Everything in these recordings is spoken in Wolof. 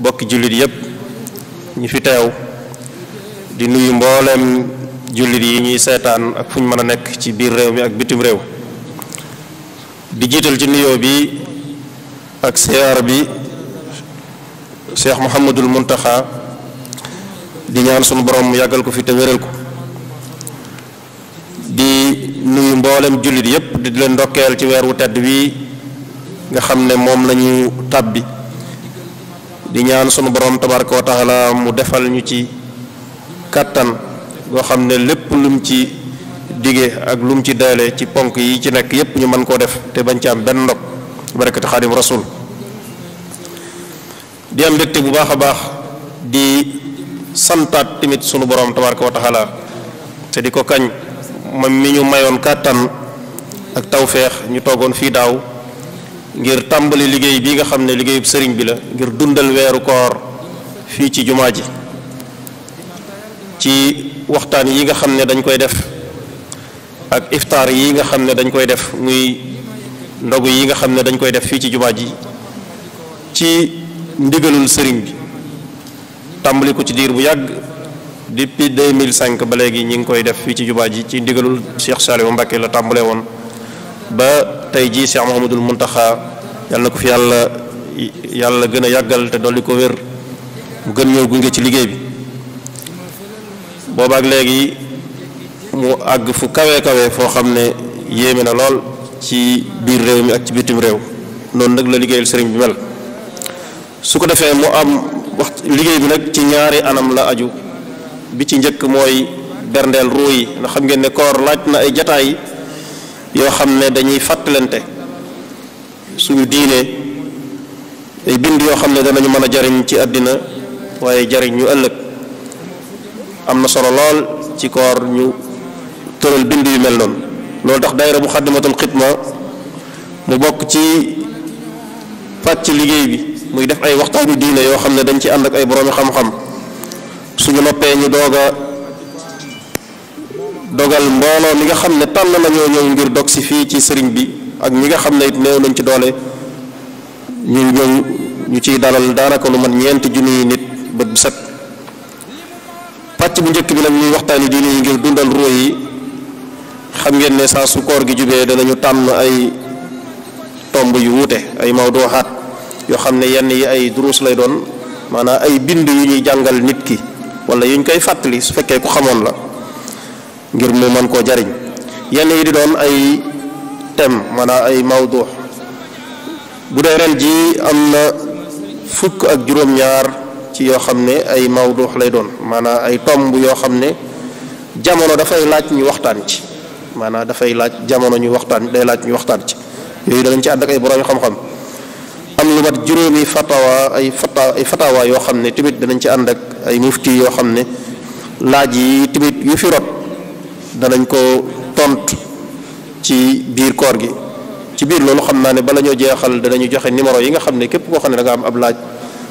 bokki jullit yépp ñi fi teew di nuyu mboolem jullit yi ñuy seetaan ak fu ñu mën a nekk ci biir réew mi ak bitim réew di jiital ci nuyoo bi ak siyaar bi Cheikh Mouhamadul Muntaxa di ñaan sunu borom mu yàggal ko fi te wéral ko di nuyu mboolem jullit yépp di leen ndokkeel ci weer wu tedd wi nga xam ne moom lañu tàbbi di ñaan sunu borom tabaraka wa taala mu defal ñu ci kàttan goo xam ne lépp lum ci dige ak lum ci daale ci ponk yi ci nekk yépp ñu mën koo def te bañ ci am benn ndog barakati xaadim rasul di am mbégte bu baax a baax di santaat tamit sunu borom tabaraka wa taala te di ko kañ moom mi ñu mayoon kàttan ak tawfeex ñu toogoon fii daaw ngir tàmbali liggéey bi nga xam ne liggéeyub sëriñ bi la ngir dundal weeru koor fii ci jumaa ji ci waxtaan yi nga xam ne dañ koy def ak iftaar yi nga xam ne dañ koy def muy ndogu yi nga xam ne dañ koy def fii ci jumaa ji ci ndigalul sëriñ bi tàmbali ko ci diir bu yàgg depuis 2005 ba léegi ñi ngi koy def fii ci jumaa ji ci ndigalul Cheikh Saliou Mbacké la tàmbalee woon ba tey jii Cheikh Mouhamadul Muntaxa yàlla na ko fi yàlla gën a yàggal te dolli ko wér mu gën ñëw gunge ci liggéey bi boobaak léegi mu àgg fu kawe kawe foo xam ne yéeme na lool ci biir réew mi ak ci bitim réew noonu nag la liggéeyal sëriñ bi mel su ko defee mu am wax liggéey bi nag ci ñaari anam la aju bi ci njëkk mooy berndeel ruu yi ndax xam ngeen ne koor laaj na ay jataay yoo xam ne dañuy fàttalante suñu diine ay bind yoo xam ne danañu mën a jariñ ci àddina waaye jariñ ñu ëllëg am na solo lool ci koor ñu tëral bind yu mel noonu loolu tax daayira Muxaddamatul Xidma mu bokk ci pàcc liggéey bi muy def ay waxtaanu diine yoo xam ne dañ ci ànd ak ay boroomi xam-xam suñu noppee ñu dogal mbooloo mi nga xam ne tànn nañoo ñëw ngir dog si fii ci sëriñ bi ak ñi nga xam ne it néew nañ ci doole ñu ciy dalal daanaka lu mat 4 junniy nit bët bu set pàcc bu njëkk bi nag ñuy waxtaani diine yi ngir dundal ruu yi xam ngeen ne saa su koor gi jubee danañu tànn ay tomb yu wuute ay mawduuxaat yoo xam ne yenn yi ay duruus lay doon maanaam ay bind yu ñuy jàngal nit ki wala yu ñu koy fàttali su fekkee ku xamoon la ngir mu mën koo jariñ yenn yi di doon ay thème maanaam ay mawdu bu dee ren ji am na fukk ak juróom-ñaar ci yoo xam ne ay mawdu lay doon maanaam ay tomb yoo xam ne jamono dafay laaj ñu waxtaan ci maanaam dafay laaj jamono ñu waxtaan day laaj ñu waxtaan ci yooyu danañ ci ànd ak ay borom xam-xam am lu mat juróomi fatawa yoo xam ne tamit danañ ci ànd ak ay mufti yoo xam ne laaj yi tamit yu fi rot danañ ko tontu ci biir koor gi ci biir loolu xam naa ne bala ñoo jeexal danañu joxe numéro yi nga xam ne képp koo xam ne da nga am ab laaj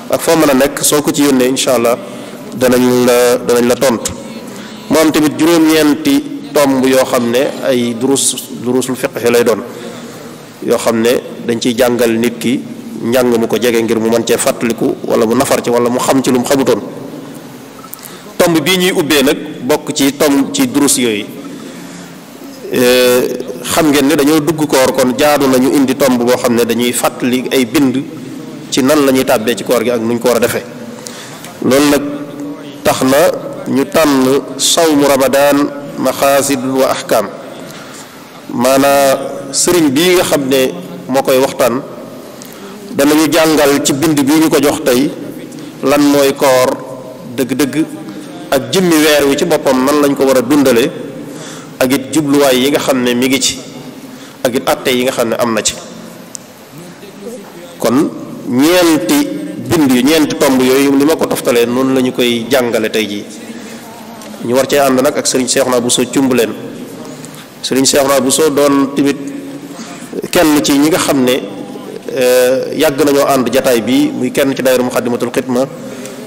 ak foo mën a nekk soo ko ci yónnee incha allah danañ la tontu moo am tamit juróom-ñeenti tomb yoo xam ne ay durusul fiqh lay doon yoo xam ne dañ ciy jàngal nit ki njàng mu ko jege ngir mu mën cee fàttaliku wala mu nafar ci wala mu xam ci lu mu xamutoon tomb bii ñuy ubbee nag bokk ci tomb ci durus yooyu xam ngeen ne dañoo dugg koor kon jaadu nañu indi tomb boo xam ne dañuy fàttali ay bind ci nan la ñuy tàbbee ci koor gi ak nuñ ko war a defee loolu nag tax na ñu tànn sawmu ramadan maxaasid wa ahkam maanaa sëriñ bii nga xam ne moo koy waxtaan danañu jàngal ci bind bii ñu ko jox tey lan mooy koor dëgg-dëgg ak jëmmi weer wi ci boppam nan lañ ko war a dundale ak it jubluwaay yi nga xam ne mi ngi ci ak it atte yi nga xam ne am na ci kon ñeenti tomb yooyu ni ma ko toftalee noonu la ñu koy jàngale tey jii ñu war cee ànd nag ak sëriñ Cheikhouna Bousso Cumbuleen sëriñ Cheikhouna Bousso doon tamit kenn ci ñi nga xam ne yàgg nañoo ànd jataay bi muy kenn ci daayira Muxaddamatul Xidma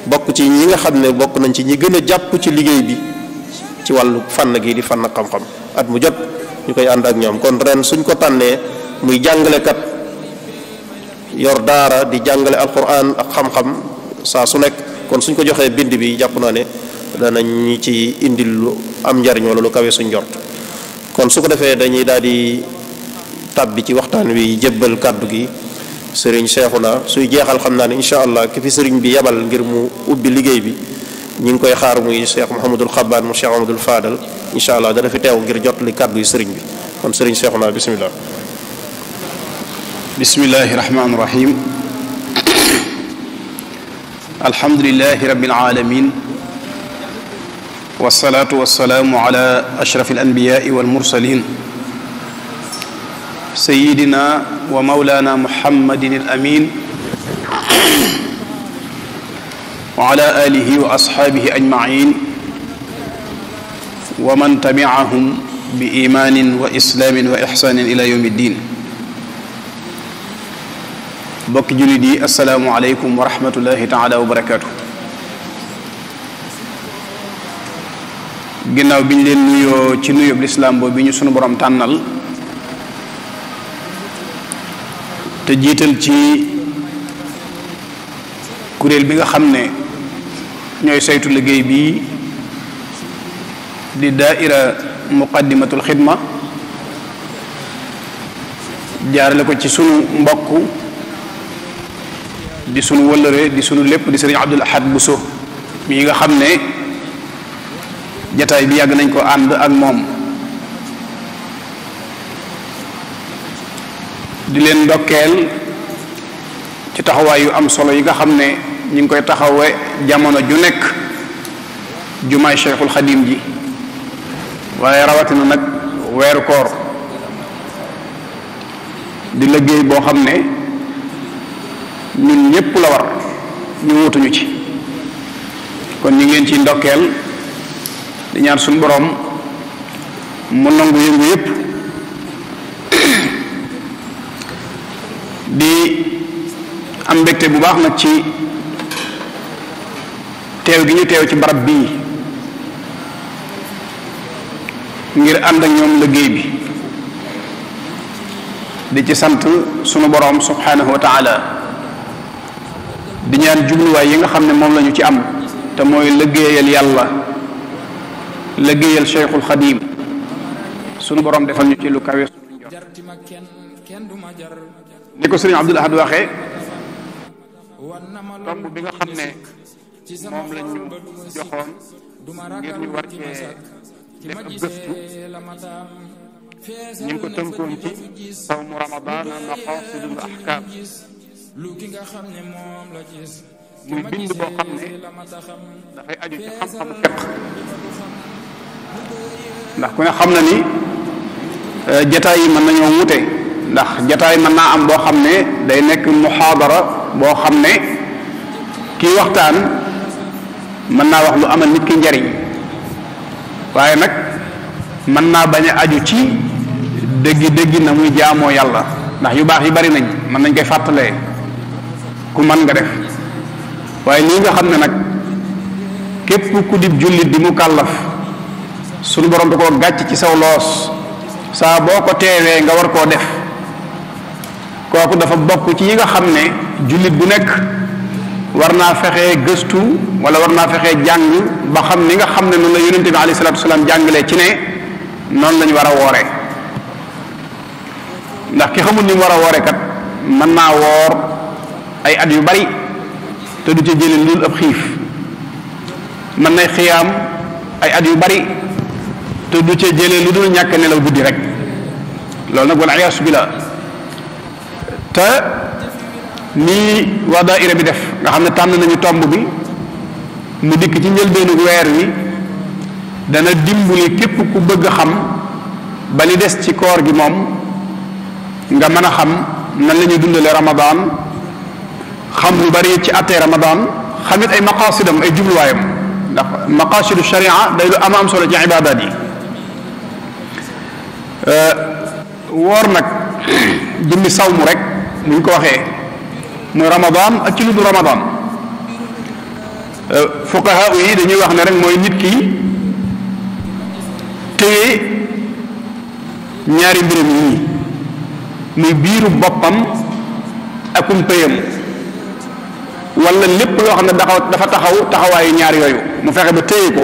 bokk ci ñi nga xam ne bokk nañ ci ñi gën a jàpp ci liggéey bi ci wàllu fànn gi di fànn xam-xam at mu jot ñu koy ànd ak ñoom kon ren suñ ko tànnee muy jàngalekat yor daara di jàngale alquran ak xam-xam saa su nekk. kon suñ ko joxee bind bi jàpp naa ne danañ ñi ci indil lu am njariñ wala lu kawe suñ jort. kon su ko defee dañuy daal di tàbbi ci waxtaan wi jébbal kàddu gi sëriñ Seexuna suy jeexal xam naa ne incha allah ki fi sëriñ bi yebal ngir mu ubbi liggéey bi ñu ngi koy xaar muy Cheikh Mouhamadul Xabbaan mu Cheikh Mouhamadul Fadal incha allah dana fi teew ngir jot li kàddu yi sëriñ bi kon sëriñ Seexuna bismillah. bismillahi rahmaani rahim. alhamdulilahi rabbil alamin wasalaatu wasalaamu ala ashrafil anbiyaai wal mursalin sayyidina wa mawlana muhammadin al amin wa ala alihi wa ashaabihi ajmain wa man tabi'ahum bi imaanin wa islaamin wa ixsaanin ila yawmi ddin. bokki jullit yi asalaamu aleykum wa rahmatullahi taala wa barakaatu. ginnaaw bi ñu leen nuyoo ci nuyób lislaam boobu bi ñu sunu borom tànnal te jiital ci kuréel bi nga xam ne ñooy saytu liggéey bi di daaira muqaddimatul xidma jaarale ko ci sunu mbokk di sunu wëllëre di sunu lépp di sëriñ Abdul Ahad Bousso mi nga xam ne jataay bi yàgg nañ ko ànd ak moom di leen ndokkeel ci taxawaay yu am solo yi nga xam ne ñu ngi koy taxawe jamono ju nekk jumaay Cheikhul Xadim ji waaye rawatina nag weeru koor di liggéey boo xam ne ñun ñépp la war ñu wutuñu ci kon ñu ngi leen ci ndokkeel di ñaan suñu borom mu nangu yëngu yépp di am mbégte bu baax nag ci teew gi ñu teew ci barab bii ngir ànd ak ñoom liggéey bi di ci sant sunu borom subhanahu wa taala di ñaan jubluwaay yi nga xam ne moom lañu ci am te mooy liggéeyal yàlla liggéeyal Cheikhul Xadim sunu borom defal ñu ci lu kawe suñu njort ni ko sëriñ Abdul Ahad waxee tomb bi nga xam ne moom la ñu joxoon ngir ñu war cee def ab gëstu ñu ngi ko tënkoon ci sawmu Ramadan maqasidul ahkam muy bind boo xam ne dafay aju ci xam-xamu fiqh ndax ku ne xam na ni jataay yi mën nañoo wute ndax jataay mën naa am boo xam ne day nekk muhaadara boo xam ne kii waxtaan mën naa wax lu amal nit ki njariñ waaye nag mën naa bañ a aju ci dëggi na muy jaamoo yàlla ndax yu baax yi bari nañ mën nañ koy fàttalee ku mën nga def waaye lii nga xam ne nag képp ku dib jullit di mu kàllaf sunu borom da koo gàcc ci saw loos saa boo ko teewee nga war koo def kooku dafa bokk ci yi nga xam ne jullit bu nekk war naa fexee gëstu wala war naa fexee jàng ba xam ni nga xam ne noonu la yonente bi alayhi salaatu wasalaam jàngalee ci ne noonu lañu war a woore ndax ki xamul ni mu war a woore kat mën naa woor ay at yu bari te du ca jële lu dul ab xiif mën nay xiyaam ay at yu bari te du ca jële lu dul ñàkk nelaw guddi rek loolu nag wala ayaasu billah te nii waa daaira bi def nga xam ne tànn nañu tomb bi mu dikk ci njëlbeenu weer wi dana dimbali képp ku bëgg a xam ba li des ci koor gi moom nga mën a xam nan la ñuy dundale Ramadan xam lu bari ci attee Ramadan xamit ay maqasidam ay jubluwaayam ndax maqasidu sharia day lu am solo ci ibadat yi woor nag jëmmi sawmu rek bu ñu ko waxee muy Ramadan ak ci lu du Ramadan fuqaha yi dañuy wax ne rek mooy nit ki téye ñaari mbiram yii muy biiru boppam akum pëyam wala lépp loo xam ne dafa taxaw taxawaayu ñaar yooyu mu fexe ba téye ko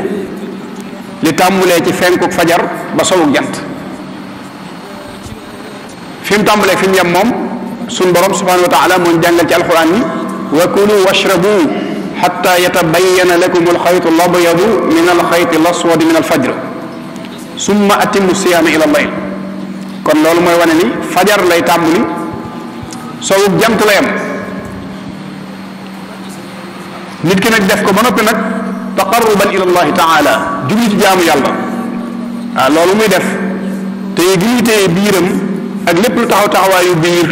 li tàmbulee ci fenkuk fajar ba sowuk jant fi mu tàmbulee fi mu yem moom suñ borom subhanahu wa taala moo jàngal ci alquran ni wa kulu washrabu xatta yatabayana lakum alxaytu alabyadu min alxayti alaswadi min alfajr summa atimu siyaama ila allayl kon loolu mooy wane ni fajar lay tàmbuli sowuk jant la yem nit ki nag def ko ba noppi nag taqarruban ila allahi taala jubli ci jaamu yàlla waaw loolu muy def téye gi muy téye biiram ak lépp lu taxaw taxawaayu biir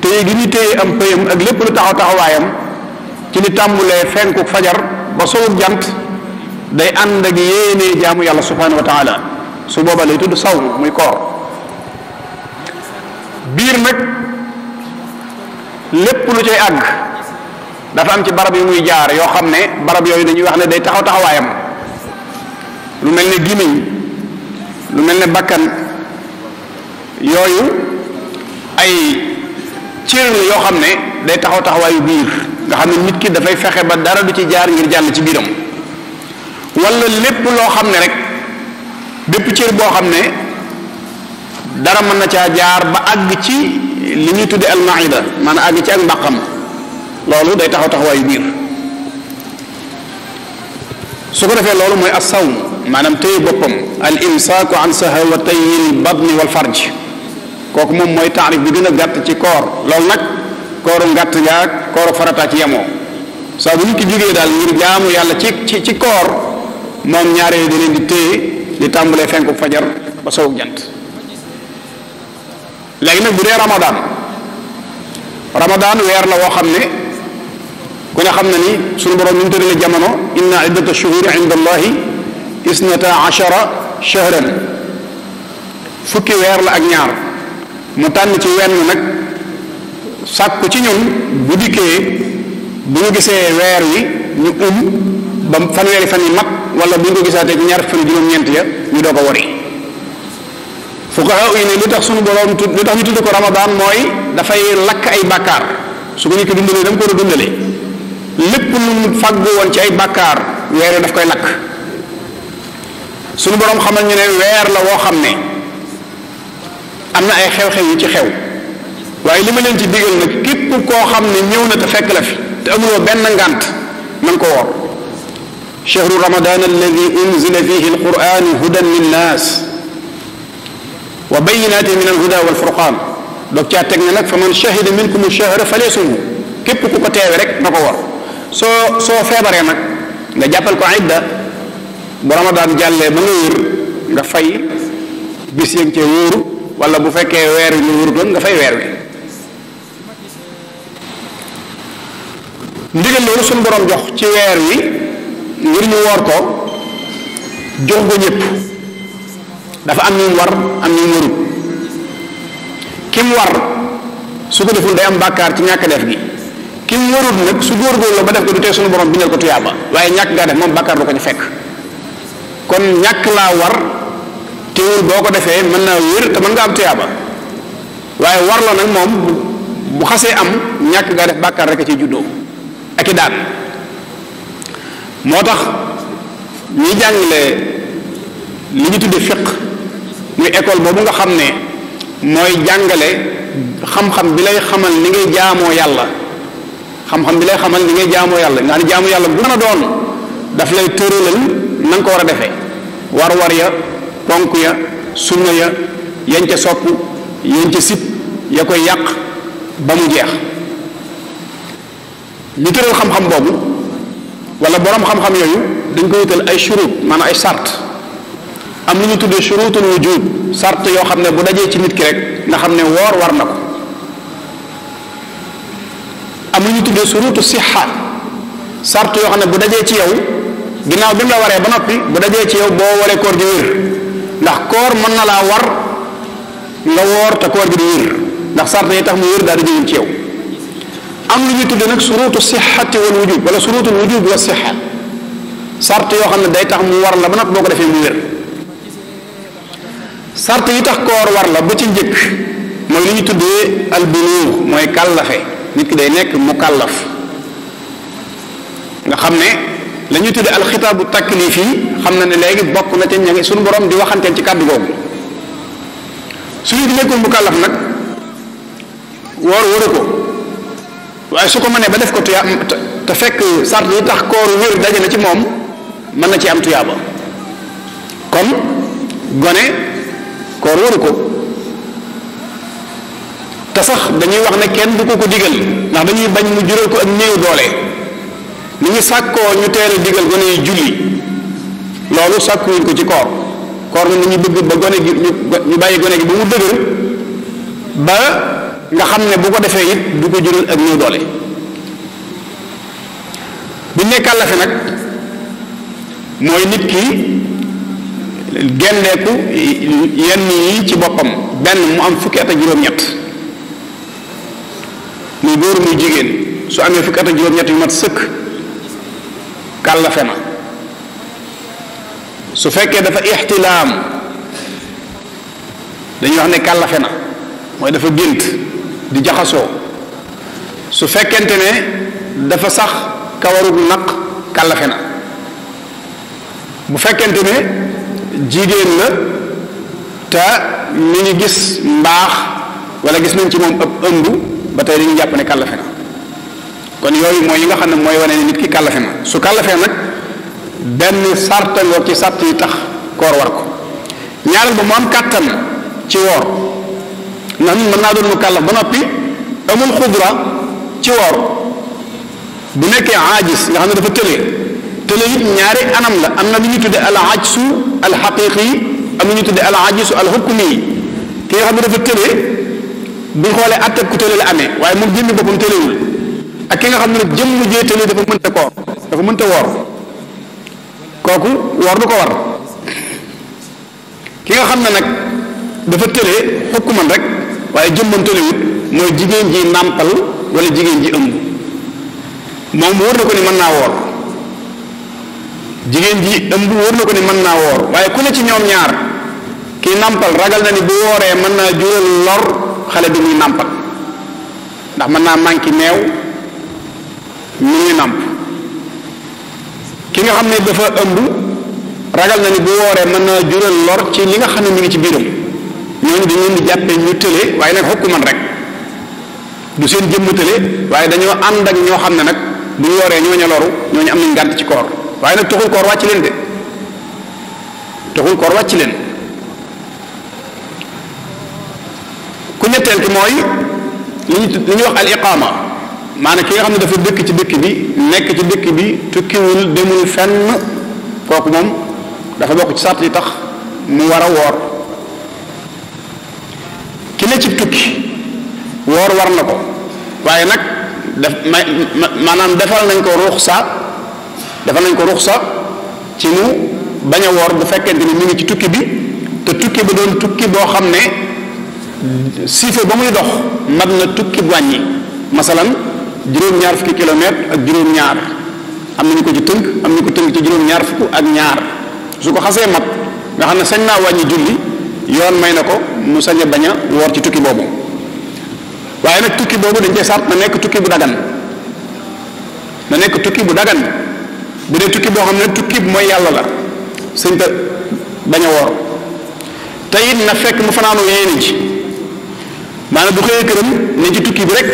téye gi muy téye am pëyam ak lépp lu taxaw taxawaayam ci li tàmbulee fenku fajar ba sowuk jant day ànd ak yéenee jaamu yàlla subhanahu wa taala su booba lay tudd saw muy koor biir nag lépp lu cay àgg dafa am ci barab yu muy jaar yoo xam ne barab yooyu dañuy wax ne day taxaw taxawaayam lu mel ne gémmiñ lu mel ne bakkan yooyu ay cër la yoo xam ne day taxaw taxawaayu biir nga xam ne nit ki dafay fexe ba dara du ci jaar ngir jàll ci biiram wala lépp loo xam ne rek bépp cër boo xam ne dara mën na caa jaar ba àgg ci li ñuy tudde almaida maanaam àgg ci ak mbàqam loolu day taxaw taxawaayu biir su ko defee loolu mooy assawm maanaam téye boppam al imsaaku an sahawatay al badni wal farj kooku moom mooy taarif bi gën a gàtt ci koor loolu nag kooru ngàtt gaag kooru farata ci yemoo saa bu nit ki jógee daal ngir jaamu yàlla ci koor moom ñaar yooyu da leen di téye di tàmbalee fenku fajar ba sowuk jant léegi nag bu dee ramadan weer la woo xam ne ku ne xam na ni suñu borom ñu tëddale jamono inna iddata shuhuri inda allahi isnata ashara shahran fukki weer la ak ñaar mu tànn ci wenn nag sàkku ci ñun bu dikkee bu ñu gisee weer wi ñu ba fanweeri fan yi mat wala bu ñu ko gisaatee ci ñaar fan juróom-ñeent ya ñu doo ko wari fuqaha yi ne li tax suñu borom li tax ñu tudd ko ramadan mooy dafay lakk ay bàkkaar su ko nit ki dundalee dama ko war a dundalee lépp lu mu fàggu woon ci ay bàkkaar weer daf koy lakk suñu borom xamal ñu ne weer la woo xam ne am na ay xew-xew yu ci xew waaye li ma leen ci digal nag képp koo xam ne ñëw na te fekk la fi te amuloo benn ngànt man ko woor chahru ramadan alladi unzila fihi alquran hudan linnas wa bayinatin min alhuda walfurqan doog caa teg ne nag fa man shahida minkum shahra falyasumhu képp ku ko teewe rek na ko woor soo feebaree nag nga jàppal ko idda bu ramadan jàllee ba nga wér nga fay bis yëg cee wóoru wala bu fekkee weer wi nga wóorutoon nga fay weer wi ndigal loolu suñu borom jox ci weer wi ngir ñu woor ko jox ko ñëpp dafa am ñu war am ñu warut kim war su ko deful day am bàkkaar ci ñàkk def gi kim warut nag su góorgóorloo ba def ko du tee suñu borom bindal ko tuyaaba waaye ñàkk gaa def moom bàkkaar du ko ci fekk kon ñàkk laa war teewul boo ko defee mën naa wér te mën nga am tuyaaba waaye war la nag moom bu xasee am ñàkk gaa def bàkkaar rek a ciy juddoo ak i daan moo tax ñuy jàngale li ñu tuddee fiq muy école boobu nga xam ne mooy jàngale xam-xam bi lay xamal ni ngay jaamoo yàlla xam-xam bi lay xamal ni ngay jaamoo yàlla nga xam ne jaamu yàlla bu mën a doon daf lay tëralal na nga ko war a defee war-war ya ponk ya sunna ya yañ ca sopp yañ ca sib ya koy yàq ba mu jeex li tëral xam-xam boobu wala borom xam-xam yooyu dañ ko wutal ay shurut maanaam ay sart am lu ñu tuddee shurutul wujub sart yoo xam ne bu dajee ci nit ki rek nga xam ne woor war na ko am lu ñu tuddee shurutu sixa sart yoo xam ne bu dajee ci yow ginnaaw bi mu la waree ba noppi bu dajee ci yow boo waree koor gi wér ndax koor mën na laa war nga woor te koor gi di wér ndax sart yi tax mu wér daal di jógul ci yow am lu ñu tuddee nag surutu sixati wal wujub wala surutul wujub wa sixa sart yoo xam ne day tax mu war la ba nag boo ko defee mu wér sart yi tax koor war la ba ci njëkk mooy li ñu tuddee albuluug mooy kàllafe nit ki day nekk mukallaf nga xam ne la ñuy tudde alxitaabu taklifi xam na ne léegi bokk na ca ña ngi suñu borom di waxanteel ci kàddu googu su nit nekkul mukallaf nag woor waru ko waaye su ko mënee ba def ko tuyaa te fekk sart yi tax koor wér daje na ci moom mën na ci am tuyaaba kon gone koor waru ko te sax dañuy wax ne kenn du ko digal ndax dañuy bañ mu jural ko ak néew doole ni ñu sàkkoo ñu teel a digal gone yi julli loolu sàkkuwuñ ko ci koor moom nañu bëgg ba gone gi ñu bàyyi gone gi ba mu dëgër ba nga xam ne bu ko defee it du ko jural ak néew doole bu nekkal la fi nag mooy nit ki genneeku yenn yi ci boppam benn mu am fukki at ak juróom-ñett muy góor muy jigéen su amee fukki at ak juróom-ñett yu mat sëkk kàllafe na su fekkee dafa ixtilaam dañuy wax ne kàllafe na mooy dafa gént di jaxasoo su fekkente ne dafa sax kawarug naq kàllafe na bu fekkente ne jigéen la te mi ngi gis mbaax wala gis nañ ci moom ëpp ëmb ba tey dañuy jàpp ne kàllafe na kon yooyu mooy yi nga xam ne mooy wane ne nit ki kàllafe na su kàllafee nag benn sarta ngoog ci sart yi tax koor war ko ñaareel ba mu am kàttan ci woor ndax nit mën naa doon mu kàllaf ba noppi amul xudra ci woor bu nekkee aajis nga xam ne dafa tële it ñaari anam la am na lu ñu tudde al ajsu al xaqiqi am lu ñu tudde al ajisu al hukmi ki nga xam ne dafa tële buñ xoolee atteb ku tële la amee waaye moom jëmmi boppam tëlewul ak ki nga xam ne nag jëmm jee tële dafa mënta koor dafa mënta woor kooku woor du ko war ki nga xam ne nag dafa tële xukkuman rek waaye jëmmam tëlewut mooy jigéen ji nàmpal wala jigéen ji ëmb moom wóor na ko ni mën naa woor jigéen ji ëmb wóor na ko ni mën naa woor waaye ku ne ci ñoom ñaar kii nàmpal ragal na ni bu wooree mën naa jural lor xale bi muy nàmpal ndax mën naa manqué meew mi muy nàmp ki nga xam ne dafa ëmb ragal na ni bu wooree mën naa jural lor ci li nga xam ne mi ngi ci biiram ñooñu dañu leen di jàppee ñu tële waaye nag xukku man rek du seen jëmm tële waaye dañoo ànd ak ñoo xam ne nag bu ñu wooree ñooña loru ñooñu am nañ ngànt ci koor waaye nag taxul koor wàcc leen de taxul koor wàcc leen ku ñetteel ki mooy li ñuy wax al iqaama maanaam ki nga xam ne dafa dëkk ci dëkk bi nekk ci dëkk bi tukkiwul demul fenn kooku moom dafa bokk ci sart yi tax mu war a woor ki ne ci tukki woor war na ko waaye nag maanaam defal nañ ko ruxsa ci mu bañ a woor bu fekkente ni mi ngi ci tukki bi te tukki ba doon tukki boo xam ne siife ba muy dox mat na tukki wàññi masalan juróom-ñaar fukki kilomètre ak juróom-ñaar am nañu ko ci tënk am nañu ko tënk ci juróom-ñaar fukk ak ñaar su ko xasee mat nga xam ne sañ naa wàññi julli yoon may na ko mu sañ a bañ a woor ci tukki boobu waaye nag tukki boobu dañ cee sart na nekk tukki bu dagan na nekk tukki bu dagan bu dee tukki boo xam ne tukki bu mooy yàlla la sëñ ta bañ a woor te it na fekk mu fanaanoo yéene ji maanaam du xëyee këram ne ci tukki bi rek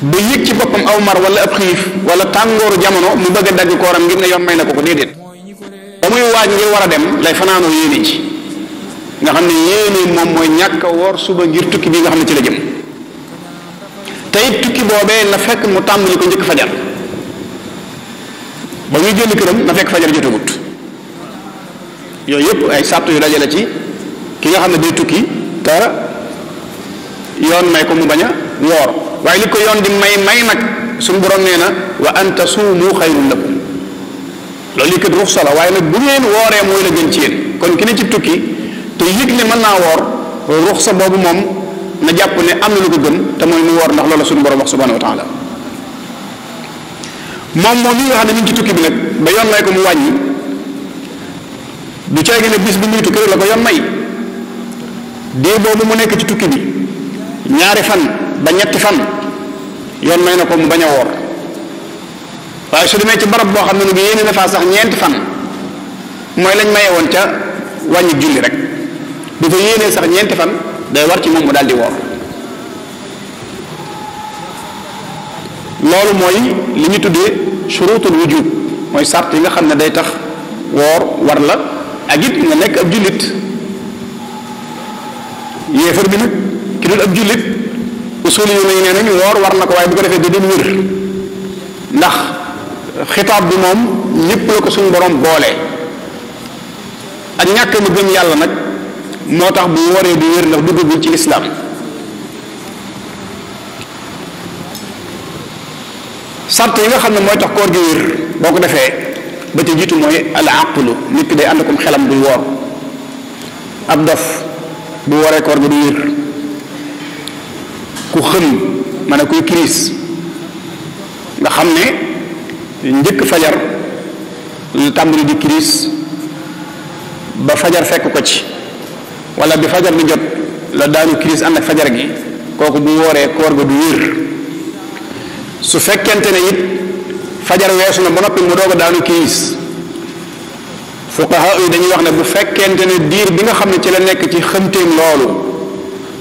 ba yëg ci boppam aw mar wala ab xiif wala tàngooru jamono mu bëgg a dagg kooram ngir ne yoon may na ko déedéet ba muy waaj ngir war a dem lay fanaanoo yéene ji nga xam ne yéene moom mooy ñàkk a woor suba ngir tukki bi nga xam ne ci la jëm te it tukki boobee na fekk mu tàmbali ko njëkk fajar ba muy génn këram na fekk fajar jotagut yooyu yëpp ay sàtt yu dajale ci ki nga xam ne day tukki te yoon may ko mu bañ a woor waaye li ko yoon di may nag suñu borom nee na wa an tasuumu xayrun lakum loolu li kat ruxsa la waaye nag bu ngeen wooree mooy la gën ci yéen kon ki ne ci tukki te yëg ne mën naa woor ruxsa boobu moom na jàpp ne am na lu ko gën te mooy mu woor ndax loolu suñu borom wax subhanahu wa taala moom li nga xam ne mi ngi ci tukki bi nag ba yoon may ko mu wàññi du caagi ne bis bi muy tukki rek la ko yoon may dee boobu mu nekk ci tukki bi ñaari fan ba ñetti fan yoon may na ko mu bañ a woor waaye su demee ci barab boo xam ne ni bi yéene na faa sax ñeenti fan mooy lañ maye woon ca wàññi julli rek bu fa yéenee sax ñeenti fan day war ci moom mu daal di woor loolu mooy li ñu tuddee shurutul wujub mooy sart yi nga xam ne day tax woor war la ak it nga nekk ab jullit yéefar bi nag ki dul ab jullit usuli yu nee nañu woor war na ko waaye bu ko defee da dul wér ndax xitaab bi moom ñépp la ko suñu borom boole ak ñàkk mu gëm yàlla nag moo tax bu wooree du wér ndax duggagul ci lislaam sart yi nga xam ne mooy tax koor gi wér boo ko defee ba ca jiitu mooy al aqlu nit ki day ànd akum xelam buy woor ab dof bu wooree koor gi du wér ku xëm maanaam kuy crise nga xam ne njëkk fajar lu tàmbali di crise ba fajar fekk ko ci wala bi fajar di jot la daanu crise ànd ak fajar gi kooku bu wooree koor ga du wér su fekkente ne it fajar weesu na ba noppi mu doog a daanu crise fuqaha yi dañuy wax ne bu fekkente ne diir bi nga xam ne ci la nekk ci xëmteem loolu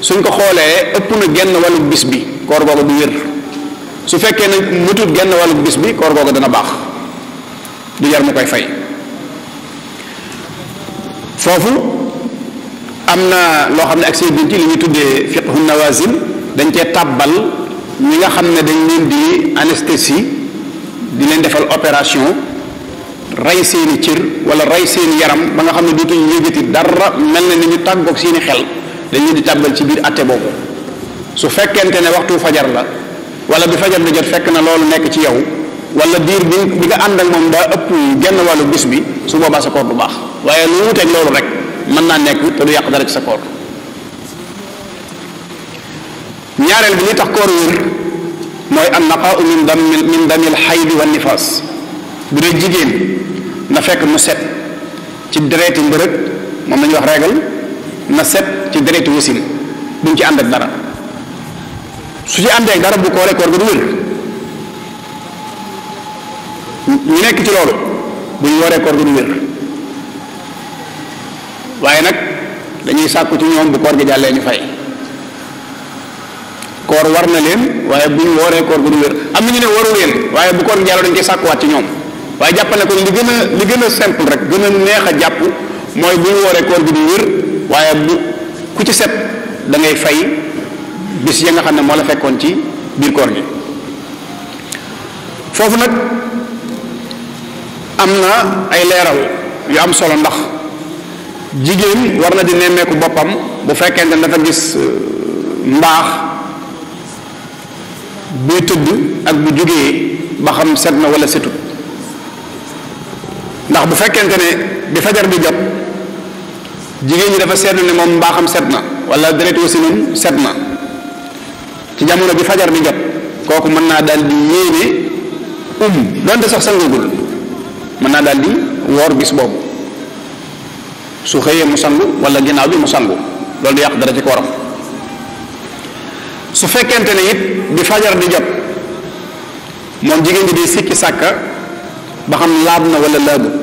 suñ ko xoolee ëpp na genn wàllu bis bi koor googu du wér su fekkee ne mutut genn wàllu bis bi koor googu dana baax du jar mu koy fay foofu am na loo xam ne ak see binti li ñu tuddee fiqhu nawazil dañ cee tàbbal ñi nga xam ne dañ leen di anesthésie di leen defal opération rey seeni cër wala rey seeni yaram ba nga xam ne dootuñu yëgati dara mel na ni ñu tàggoog seeni xel dañ leen di tàbbal ci biir atte boobu su fekkente ne waxtu fajar la wala bi fajar di jot fekk na loolu nekk ci yow wala diir bi nga ànd ak moom daa ëpp genn wàllu bis bi su boobaa sa koor du baax waaye lu wuteeg loolu rek mën naa nekk te du yàq dara ci sa koor ñaareel bi li tax koor wér mooy an naqaau min damil xaydi wa nifaas bu dee jigéen na fekk mu set ci dereeti mbërëg moom la ñuy wax régal na set ci dereeti wasin bu mu ci ànd ak dara su ci àndee ak dara bu kooree koor ga du wér ñu nekk ci loolu bu ñu waree koor ga du wér waaye nag dañuy sàkku ci ñoom bu koor gi jàllee ñu fay koor war na leen waaye bu ñu wooree koor gu du wér am na ñu ne waru leen waaye bu koor gi jàlloo dañ koy sàkkuwaat ci ñoom waaye jàppale ko li gën a simple rek gën a neex a jàpp mooy bu ñu wooree koor gu du wér waaye bu ku ci set da ngay fay bis ya nga xam ne moo la fekkoon ci biir koor gi foofu nag am na ay leeral yu am solo ndax jigéen war na di nemmeeku boppam bu fekkente ne dafa gis mbaax buy tëdd ak bu jógee ba xam set na wala setut ndax bu fekkente ne bi fajar di jot jigéen ñi dafa seetlu ne moom mbaaxam set na wala deret wasinam set na ci jamono bi fajar di jot kooku mën naa daal di yéene donte sax sangagul mën naa daal di woor bis boobu su xëyee mu sangu wala ginnaaw bi mu sangu loolu du yàq dara ci kooram su fekkente ne it bi fajar di jot moom jigéen ji di sikki sàkka ba xam laab na wala laabut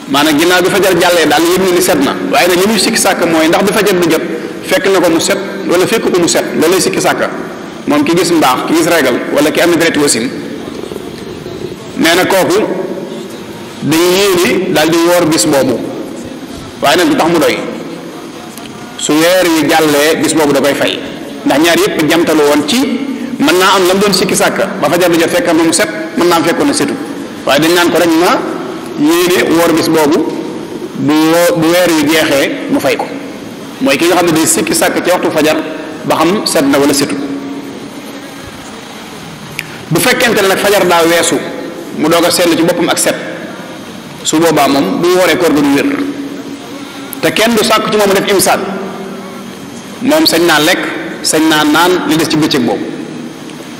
maanaam ginnaaw bi fajar jàllee daal yëg na ni set na waaye nag li muy sikki sàkka mooy ndax bi fajar di jot fekk na ko mu set wala fekk ko mu set loolu lay sikki sàkka moom ki gis mbaax ki gis regal wala ki am deret wasin nee na kooku dañu yéene daal di woor bis boobu waaye nag du tax mu doy su weer wi jàllee bis boobu da koy fay ndax ñaar yëpp jamtalu woon ci mën naa am la mu doon sikki sàkka ba fajar di jot fekk am na mu set mën naa am fekkoon na setu waaye dañ naan ko rek na yéene woor bis boobu bu weer wi jeexee mu fay ko mooy ki nga xam ne day sikki sàkk ci waxtu fajar ba xam set na wala setu bu fekkente ne nag fajar daa weesu mu doog a seetlu ci boppam ak set su boobaa moom bu wooree koor ga du wér te kenn du sàkk ci moom def imsaak moom sañ naa lekk sañ naa naan li des ci bëccëg boobu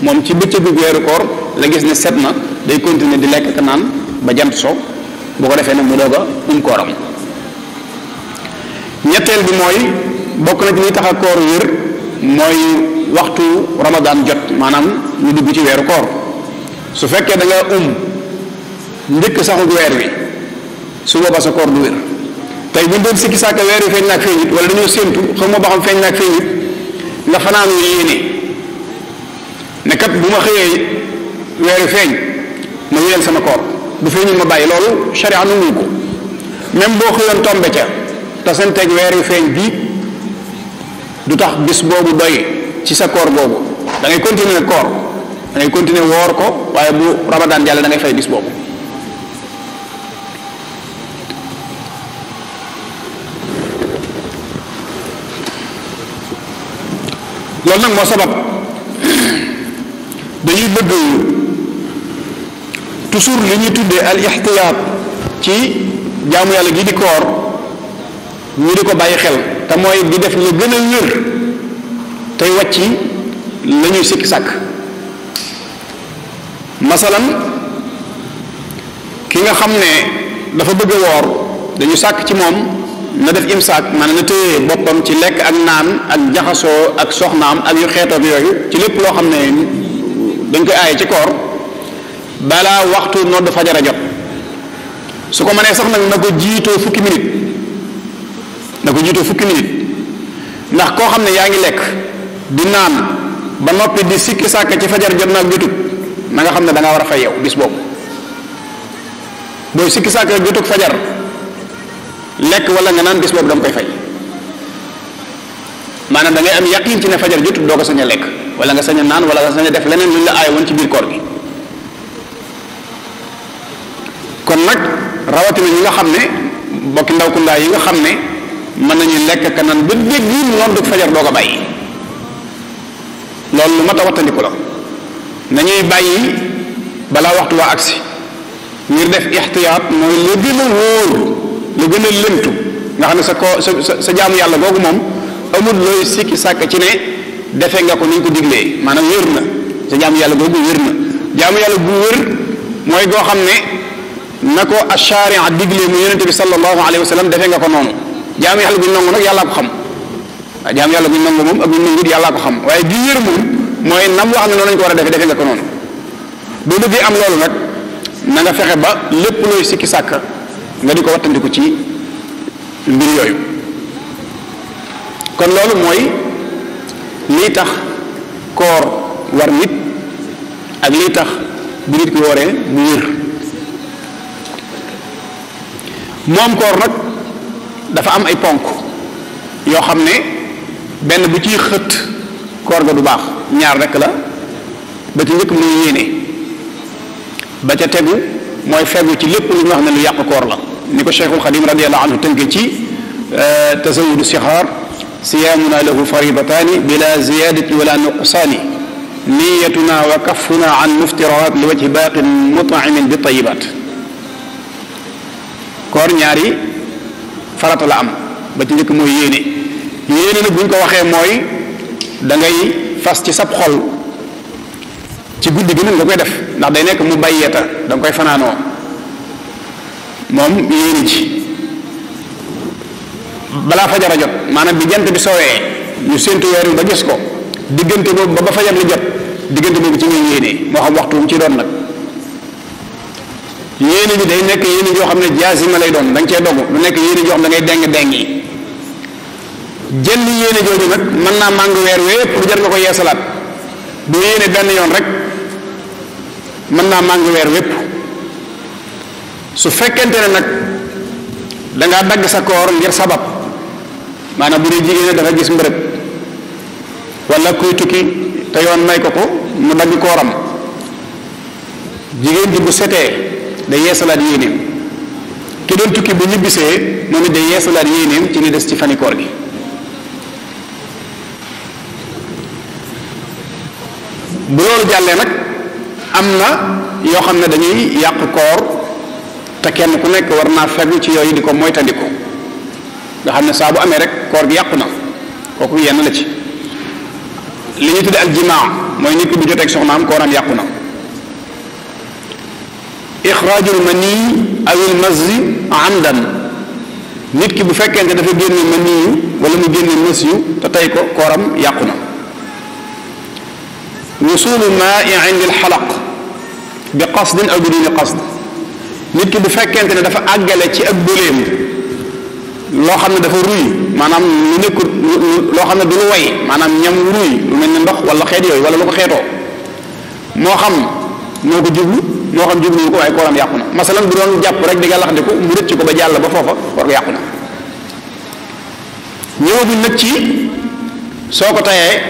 moom ci bëccëgu weeru koor la gis ne set na day continuer di lekk ka naan ba jant so boo ko defee nag mu doog a kooram ñetteel bi mooy bokk na ci liy tax a koor wér mooy waxtu ramadan jot maanaam ñu dugg ci weeru koor. su fekkee da nga njëkk saxu weer wi su boobaa sa koor du wér. tey bu ñu doon sikki sàkka weer wi feeñ naag feeñit wala dañoo séentu xam ma ba xam feeñ naag feeñit nga fanaanu yéene ne kat bu ma xëyee weer wi feeñ ma wéyal sama koor bu feeñul ma bàyyi, loolu sharia nangu ko. même boo xëyoon tombe ca te seen teg weer wi feeñ bii du tax bis boobu doy ci sa koor boobu, da ngay continuer koor, da ngay continuer woor ko, waaye bu Ramadan jàll da ngay fay bis boobu. loolu nag moo sabab dañuy bëgg toujours li ñuy tuddee al ixtiyaat ci jaamu yàlla gi di koor ñu di ko bàyyi xel, te mooy di def lu gën a wér tey wàcci la ñuy sikki sàkk. masalan ki nga xam ne dafa bëgg a woor dañu sàkk ci moom na def imsaak, maanaam na téye boppam ci lekk ak naan ak jaxasoo ak soxnaam ak yu xeetoog yooyu ci lépp loo xam ne dañ koy aaye ci koor balaa waxtu nodd fajar a jot. su ko mënee sax nag na ko jiitoo fukki minute, na ko jiitoo fukki minute, ndax koo xam ne yaa ngi lekk di naan ba noppi di sikki sàkk ci fajar jot naag jotut, na nga xam ne da ngaa war a fay yow bis boobu. booy sikki sàkk jotug fajar lekk wala nga naan bis boobu da nga koy fay, maanaam da ngay am yaqin ci ne fajar jotut doo ko sañ a lekk wala nga sañ a naan wala nga sañ a def leneen lu ñu la aay woon ci biir koor gi. kon nag rawatina ñi nga xam ne bokki ndaw kundaa yi nga xam ne mën nañu lekk ka naan ba dégg yi noddug fajar doo ko bàyyi, loolu lu mat a wattandiku la. nañuy bàyyi balaa waxtu waa agsi ngir def ixtiyaat, mooy lu gën a wóor lu gën a lëntu nga xam ne sa jaamu yàlla googu moom amul looy sikki sàkk ci ne defe nga ko ni ñu ko diglee, maanaam wér na sa jaamu yàlla googu wér na. jaamu yàlla bu wér mooy goo xam ne na ko ash-sharia diglee mu yonente bi sallallahu alayhi wa sallam defe nga ko noonu. jaamu yàlla bu ñu nangu nag yàllaa ko xam, waaye jaamu yàlla bu ñu nangu moom ak bu ñu nangu yàllaa ko xam, waaye bi wér moom mooy nam wax ne noonu lañ ko war a defe nga ko noonu. boo bëggee am loolu nag na nga fexe ba lépp looy sikki sàkk nga di ko wattandiku ci mbir yooyu. kon loolu mooy lii tax koor war nit ak lii tax bu nit ki wooree bu wér. moom koor nag dafa am ay ponk yoo xam ne benn bu ciy xët koor ga du baax, ñaar rek la. ba ci njëkk muy yéene, ba ca tegu mooy fegu ci lépp lu ñu wax ne lu yàq koor la, ni ko Cheikhul Xadim radiyallahu anhu tënke ci tazawudu sixaar: siyaamuna lahu faridataani bila ziyadati wala nuqsaani, niyatuna wa kaffuna an muftiraat li wajhi baaqin mutaimin bi tayibaat. koor ñaari farata la am, ba ci njëkk mooy yéene. yéene nag bu ñu ko waxee mooy da ngay fas ci sab xol ci guddi gi nag nga koy def, ndax day nekk mu bayyeta, da nga koy fanaanoo moom yéene ci balaa fajar a jot, maanaam bi jant bi soowee ñu séntu weer wi ba gis ko, diggante boobu ba fajar li jot, diggante boobu ci ngay yéene, moo xam waxtu mu ci doon nag. yéene bi day nekk yéene joo xam ne jaasima lay doon, da nga cee dogu, du nekk yéene joo xam da ngay deng yi. jël yéene jooju nag mën naa màng weer wépp lu jar nga ko yeesalaat. bu yéene benn yoon rek mën naa màng weer wépp. su fekkente ne nag da ngaa dagg sa koor ngir sabab, maanaam bu dee jigéen dafa gis mbërëb wala kuy tukki te yoon may ko ko mu dagg kooram, jigéen ji bu setee day yeesalaat yéeneem. ki doon tukki bu ñibbisee moom it day yeesalaat yéeneem ci li des ci fani koor gi. bu loolu jàllee nag am na yoo xam ne dañuy yàq koor te kenn ku nekk war naa fegu ci yooyu di ko moytandiku, nga xam ne saa bu amee rek koor gi yàqu na, kooku yenn la ci. li ñu tudde aljimaa mooy nit ki bu joteeg soxnaam kooram yàqu na. ixraajul mani awil mazzi amdan, nit ki bu fekkente dafa génne maniyu wala mu génne masiyu te tey ko kooram yàqu na. wusulu maai indi alxalaq bi qasdin aw biduni qasd. nit ki bu fekkente ne dafa àggale ci ak bëleem loo xam ne dafa ruy maanaam lu nekkul loo xam ne du lu way maanaam ñam ruy lu mel ne ndox wala xeet yooyu wala lu ko xeetoo moo xam moo ko jublu moo xam jublu ko waaye kooram yàqu na. masalan bu doon jàpp rek di gàllaxndiku mu rëcc ko ba jàll ba foofa koor ga yàqu na. ñëwagul nag ci soo ko tayee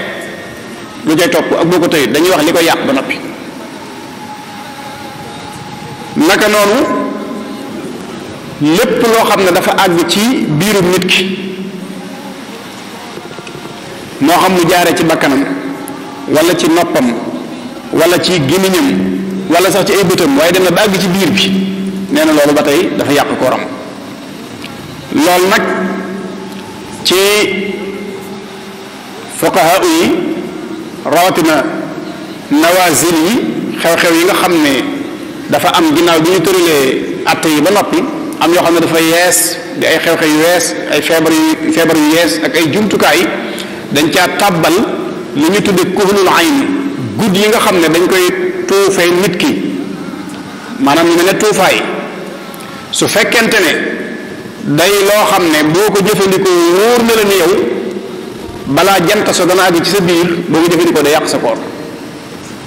lu cay topp ak boo ko tëyit dañuy wax li koy yàq ba noppi. naka noonu lépp loo xam ne dafa àgg ci biirum nit ki moo xam mu jaare ci bakkanam wala ci noppam wala ci gémmiñam wala sax ci ay bëtam waaye dem na ba àgg ci biir bi nee na loolu ba tey dafa yàq kooram. loolu nag ci fuqaha yi rawatina nawazil yi xew-xew yi nga xam ne dafa am ginnaaw bi ñu tëralee atte yi ba noppi am yoo xam ne dafa yees di ay xew-xew yu yees ay feebar yu yees ak ay jumtukaay dañ caa tàbbal li ñu tudde kuhlul ayn gudd yi nga xam ne dañ koy tuufee nit ki maanaam ñu mel ne tuufaay su fekkente ne day loo xam ne boo ko jëfandikoo wóor na la ni yow balaa jant so dana àgg ci sa biir boo ko jëfandikoo day yàq sa koor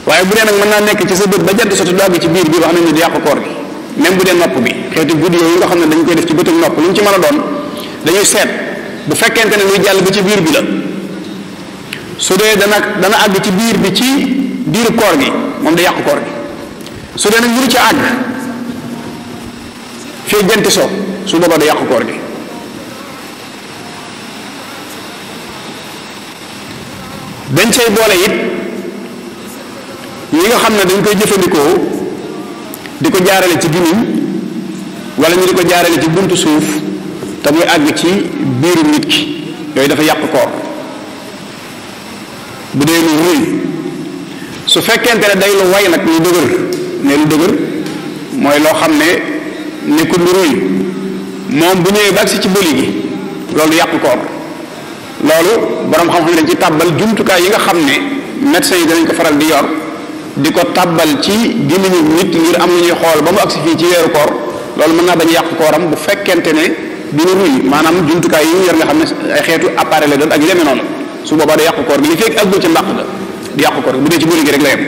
waaye bu dee nag mën naa nekk ci sa bët ba jant so te du àgg ci biir bi wax nañ ne du yàq koor gi même bu dee nopp bi xeeti guddi yooyu nga xam ne dañ koy def ci bëtum nopp lu mu ci mën a doon dañuy seet bu fekkente ne luy jàll ba ci biir bi la su dee dana àgg ci biir bi ci biiru koor gi moom day yàq koor gi su dee nag mënu ci àgg fii jant so su boobaa day yàq koor gi. dañ cay boole it ñi nga xam ne dañ koy jëfandikoo di ko jaarale ci gimiñ wala ñu di ko jaarale ci buntu suuf te muy àgg ci biiru nit ki yooyu dafa yàq koor. bu dee lu ruy su fekkente ne day lu way nag lu dëgër ne lu dëgër mooy loo xam ne nekkul lu ruy moom bu ñëwee ba agsi ci bëli gi loolu yàq koor. loolu borom xam-xam dañ ci tàbbal jumtukaay yi nga xam ne médecins yi danañ ko faral di yor di ko tàbbal ci gémmiñu nit ngir am lu ñuy xool ba mu agsi fii ci weeru koor loolu mën naa bañ yàq kooram bu fekkente ne dina ruy maanaam jumtukaay yi ñu yor nga xam ne ay xeetu appareil la doon ak yu demee noonu su boobaa day yàq koor gi li fekk àggul ci mbàq ga di yàq koor gi bu dee ci bëli gi rek la yem.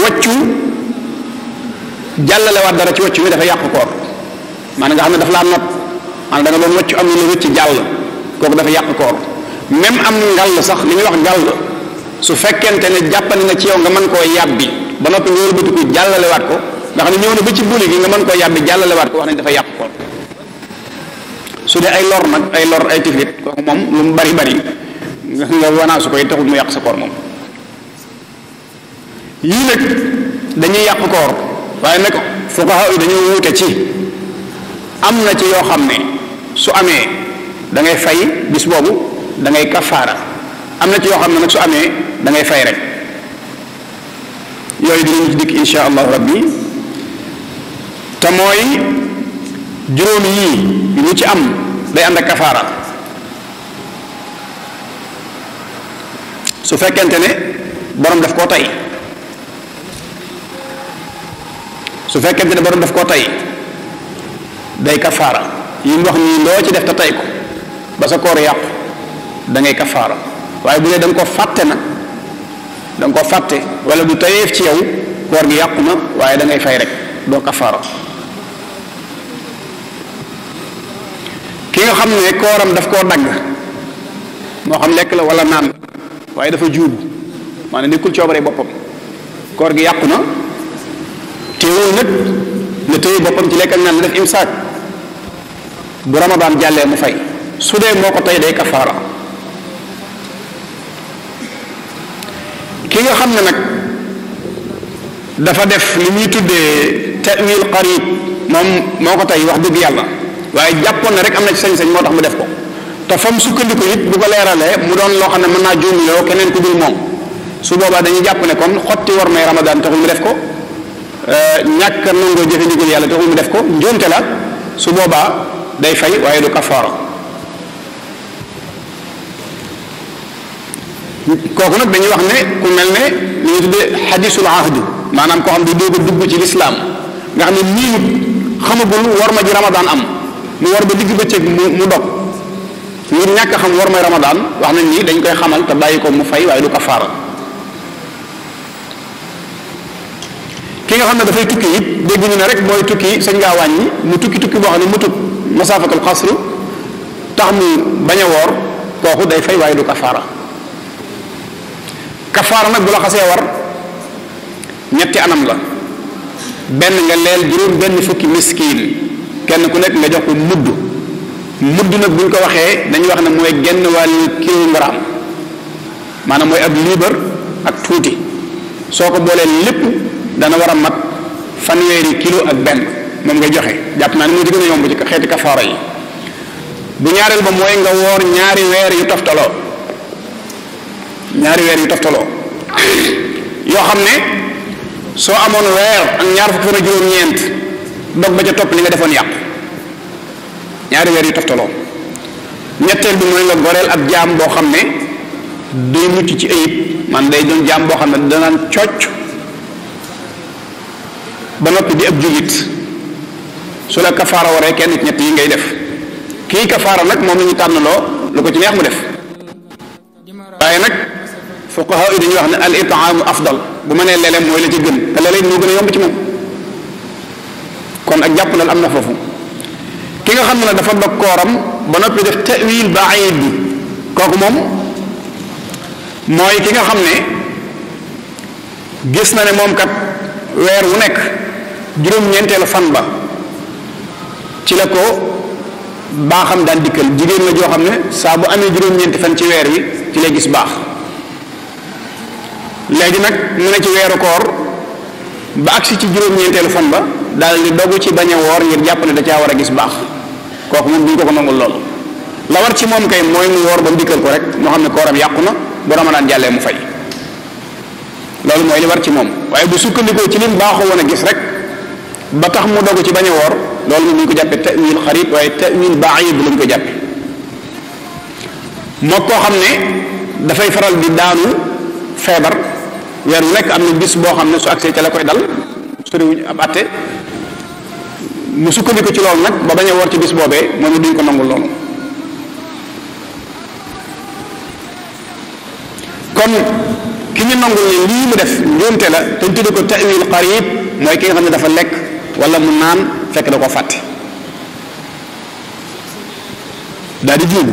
waccu jàllalewaat dara ci waccu bi dafa yàq koor maanaam nga xam ne dafa laa not maanaam da nga doon waccu am na lu wëcc jàll kooku dafa yàq koor. même am ngàll sax li ñuy wax ngàll su fekkente ne jàppandi na ci yow nga mën koo yàbbi ba noppi nga wëlbatiku jàllalewaat ko nga xam ne ñëw na ba ci buli gi nga mën koo yàbbi jàllalewaat ko wax nañ dafa yàq koor. su dee ay lor nag ay lor ay tiflit kooku moom lu mu bari bari nga wanaa su koy taxul mu yàq sa koor moom. yii nag dañuy yàq koor waaye nag fuqaha yi dañoo wuute ci am na ci yoo xam ne su amee da ngay fay bis boobu da ngay kafaara am na ci yoo xam ne nag su amee da ngay fay rek yooyu dinañu ci dikk insha allahu rabbi te mooy juróomi yii lu ci am day ànd ak kafaara su fekkente ne borom daf koo tey su fekkente ne borom daf koo tey day kafaara yi mu wax nii loo ci def te tey ko ba sa koor yàqu da ngay kafaara waaye bu dee da nga ko fàtte nag da nga ko fàtte wala du tayeef ci yow koor gi yàqu na waaye da ngay fay rek doo kafaara. ki nga xam ne kooram daf koo dagg moo xam lekk la wala naan waaye dafa juubu maanaam nekkul coobare boppam koor gi yàqu na teewul nag na téye boppam ci lekk ak naan na def imsaak bu ramadaan jàllee mu fay su dee moo ko tey day kafaara. ki nga xam ne nag dafa def li ñuy tuddee ta'wil qarib moom moo ko tey wax dëgg yàlla waaye jàppoon na rek am na ci sañ-sañ moo tax mu def ko te fam sukkandiku it bu ko leeralee mu doon loo xam ne mën naa juumloo keneen ku dul moom su boobaa dañuy jàpp ne kon xotti war may ramadaan taxul mu def ko ñàkk nangoo jëfandikoo yàlla taxul mu def ko njuumte la su boobaa day fay waaye du kafaara. kooku nag dañuy wax ne ku mel ne li ñuy tuddee xadisul ahd maanaam koo xam ne doo ko dugg ci lislaam nga xam ne nii xamagul war ma ji ramadaan am mu war ba digg bëccëg mu dog ngir ñàkk xam war may ramadaan wax nañ ni dañ koy xamal te bàyyi ko mu fay waaye du kafaara. ki nga xam ne dafay tukki it dégg ñu ne rek mooy tukki sañ ngaa wàññi mu tukki boo xam ne mu tut masaafatul xasru tax mu bañ a woor kooku day fay waaye du kafaara. kafaara nag bu la xasee war ñetti anam la benn nga leel juróom benn fukki miskiin kenn ku nekk nga jox ko mudd nag buñ ko waxee dañuy wax ne mooy genn wàllu kilogramme maanaam mooy ab liibar ak tuuti soo ko boolee lépp dana war a mat fanweeri kilo ak benn moom ngay joxe jàpp naa ne moo ci gën a yomb ci xeeti kafaara yi. bu ñaareel ba mooy nga woor ñaari weer yu toftaloo yoo xam ne soo amoon weer ak ñaar fukki fan ak juróom-ñeent dog ba ca topp li nga defoon yàqu ñaari weer yu toftaloo. ñetteel bi mooy nga goreel ab jaam boo xam ne day mucc ci ayib man day doon jaam boo xam ne danaan cocc ba noppi di ab jullit su la kafaara waree kenn ci ñett yi ngay def kii kafaara nag moom la ñu tànnaloo lu ko ci neex mu def waaye nag fuqaha yi dañuy wax ne al itaamu afdal bu ma nee leeleem mooy la ci gën te leeleem moo gën a yomb ci moom kon ak jàppandal am na foofu. ki nga xam ne dafa dog kooram ba noppi def ta'wil ba'id bi kooku moom mooy ki nga xam ne gis na ne moom kat weer wu nekk juróom-ñeenteelu fan ba ci la ko baaxam daan dikkal jigéen la joo xam ne saa bu amee juróom-ñeenti fan ci weer wi ci lay gis baax léegi nag mu ne ci weeru koor ba agsi ci juróom-ñeenteelu fan ba daal di dogu ci bañ a woor ngir jàpp ne da caa war a gis baax kooku moom duñ ko nangul loolu la war ci moom kay mooy mu woor ba mu dikkal ko rek moo xam ne kooram yàqu na bu ramadaan jàllee mu fay loolu mooy li war ci moom waaye bu sukkandikoo ci lim baaxoo woon a gis rek ba tax mu dogu ci bañ a woor loolu moom ñu ko jàppe ta'wil xarib waaye ta'wil ba'id lañ ko jàppe moo koo xam ne dafay faral di daanu feebar weer wu nekk am na bis boo xam ne su agsee ca la koy dal soriwuñu ab atte mu sukkandiku ci loolu nag ba bañ a woor ci bis boobee moom duñ ko nangul loolu kon ki ñu nangul ne lii mu def njuumte la te ñu tudde ko ta'wil qarib mooy ki nga xam ne dafa lekk wala mu naan fekk da ko fàtte daal di juum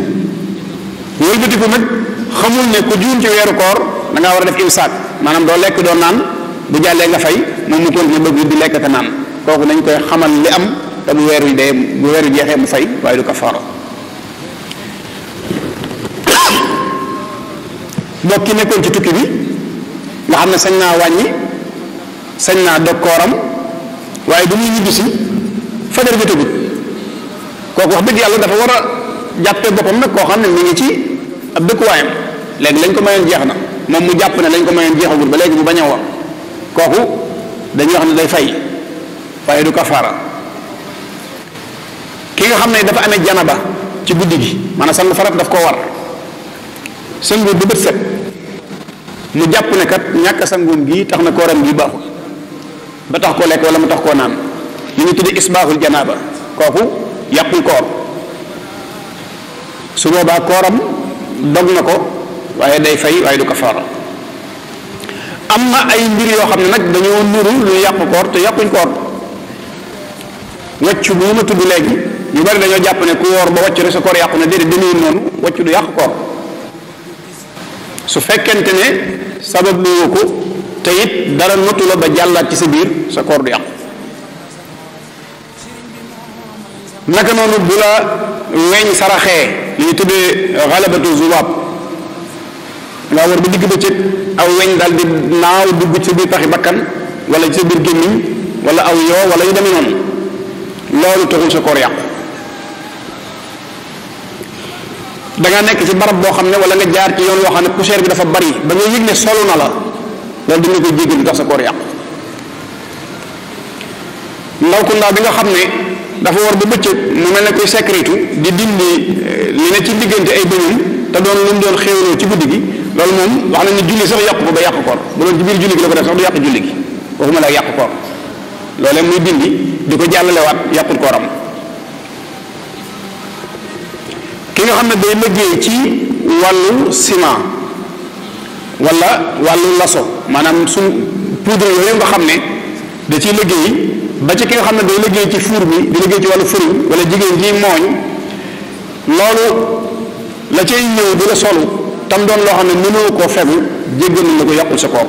wëlbatiku nag xamul ne ku juum ci weeru koor da ngaa war a def imsaak maanaam doo lekk doo naan bu jàllee nga fay moom mu continué bëgg di lekk ka naan kooku dañ koy xamal li am te bu weer wi dee bu weer wi jeexee mu fay waaye du kafaara mbokk ki nekkoon ci tukki bi nga xam ne sañ naa wàññi sañ naa dog kooram waaye bu muy ñibbi si fajar jotagut kooku wax dëgg yàlla dafa war a jàppee boppam nag koo xam ne mi ngi ci ab dëkkuwaayam léegi lañ ko mayoon jeex na moom mu jàpp ne lañ ko mayoon jeexagul ba léegi mu bañ a woor kooku dañuy wax ne day fay waaye du kafaara ki nga xam ne dafa amee janaba ci guddi gi maanaam sangu farat daf koo war sangu bu bët set mu jàpp ne kat ñàkk sangoom gi tax na kooram gi baaxul ba tax koo lekk wala mu tax koo naan li ñu tuddee isbaaxul janaaba kooku yàqul koor su boobaa kooram dog na ko waaye day fay waaye du kafaara am na ay mbir yoo xam ne nag dañoo nuru lu yàqu koor te yàquñ koor wàccu bu ma tudd léegi ñu bari dañoo jàpp ne ku woor ba wàccu rek sa koor yàqu na déedéet demee noonu wàccu du yàqu koor su fekkente ne sabab lu ko te it dara notu la ba jàllaat ci sa biir sa koor du yàqu naka noonu bu la weñ saraxee li ñu tuddee xalabatu zubaab nga war ba digg bëccëg aw weñ daal di naaw dugg ci sa biir paxi bakkan wala ci sa biir gémmiñ wala aw yoo wala yu demee noonu loolu taxul sa koor yàqu da nga nekk ci barab boo xam ne wala nga jaar ci yoon yoo xam ne poussière bi dafa bari ba nga yëg ne solu na la loolu dina ko jéggal tax sa koor yàqu ndaw ku ndaw bi nga xam ne dafa war ba bëccëg mu mel ne koy sécurité di dindi li ne ci diggante ay bëñum te doon lu mu doon xéewloo ci guddi gi loolu moom wax nañ ne julli sax yàqu ko ba yàq koor bu doon ci biir julli gi la ko def sax du yàq julli gi waxuma la yàq koor loolee muy dindi di ko jàllalewaat yàqut kooram. ki nga xam ne day liggéey ci wàllu ciment wala wàllu laso maanaam suñ poudre yooyu nga xam ne da ciy liggéey ba ci ki nga xam ne day liggéey ci four bi di liggéey ci wàllu farine wala jigéen ji mooñ loolu la cay ñëw di la solu tam doon loo xam ne mënoo koo fegu jéggal nañ la ko yàqul sa koor.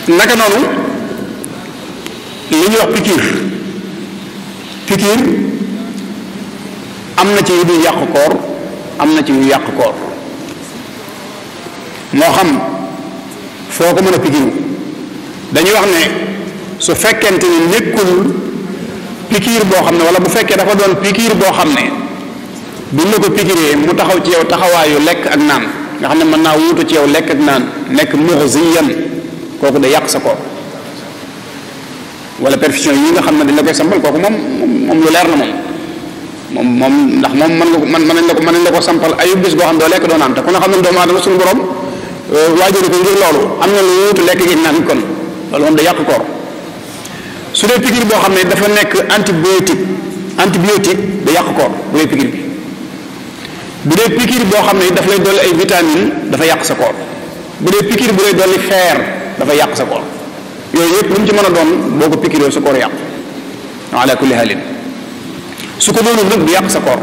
naka noonu li ñuy wax pikiir am na ci yu du yàq koor am na ci yu yàq koor moo xam foo ko mën a pikiiru dañuy wax ne su fekkente ni nekkul pikiir boo xam ne wala bu fekkee dafa doon pikiir boo xam ne buñ la ko pikiree mu taxaw ci yow taxawaayu lekk ak naan nga xam ne mën naa wuutu ci yow lekk ak naan nekk muxziyan kooku day yàq sa koor wala perfusion yi nga xam ne dañ la koy sampal kooku moom lu leer la moom ndax moom mën nañ la ko sampal ayu bis boo xam doo lekk doo naan te ku ne xam ne doomu aadama suñu borom waajuri ko ngir loolu am na lu wuutu lekk gi naan kon loolu moom day yàq koor su dee piqûre boo xam ne dafa nekk antibiotique day yàq koor bu dee piqûre bi bu dee piqûre boo xam ne daf lay dolli ay vitamine dafa yàq sa koor bu dee piqûre bu lay dolli fer dafa yàq sa koor yooyu yëpp lu mu ci mën a doon boo ko piqûre sa koor yàq ala kulli halin su ko doonul nag du yàq sa koor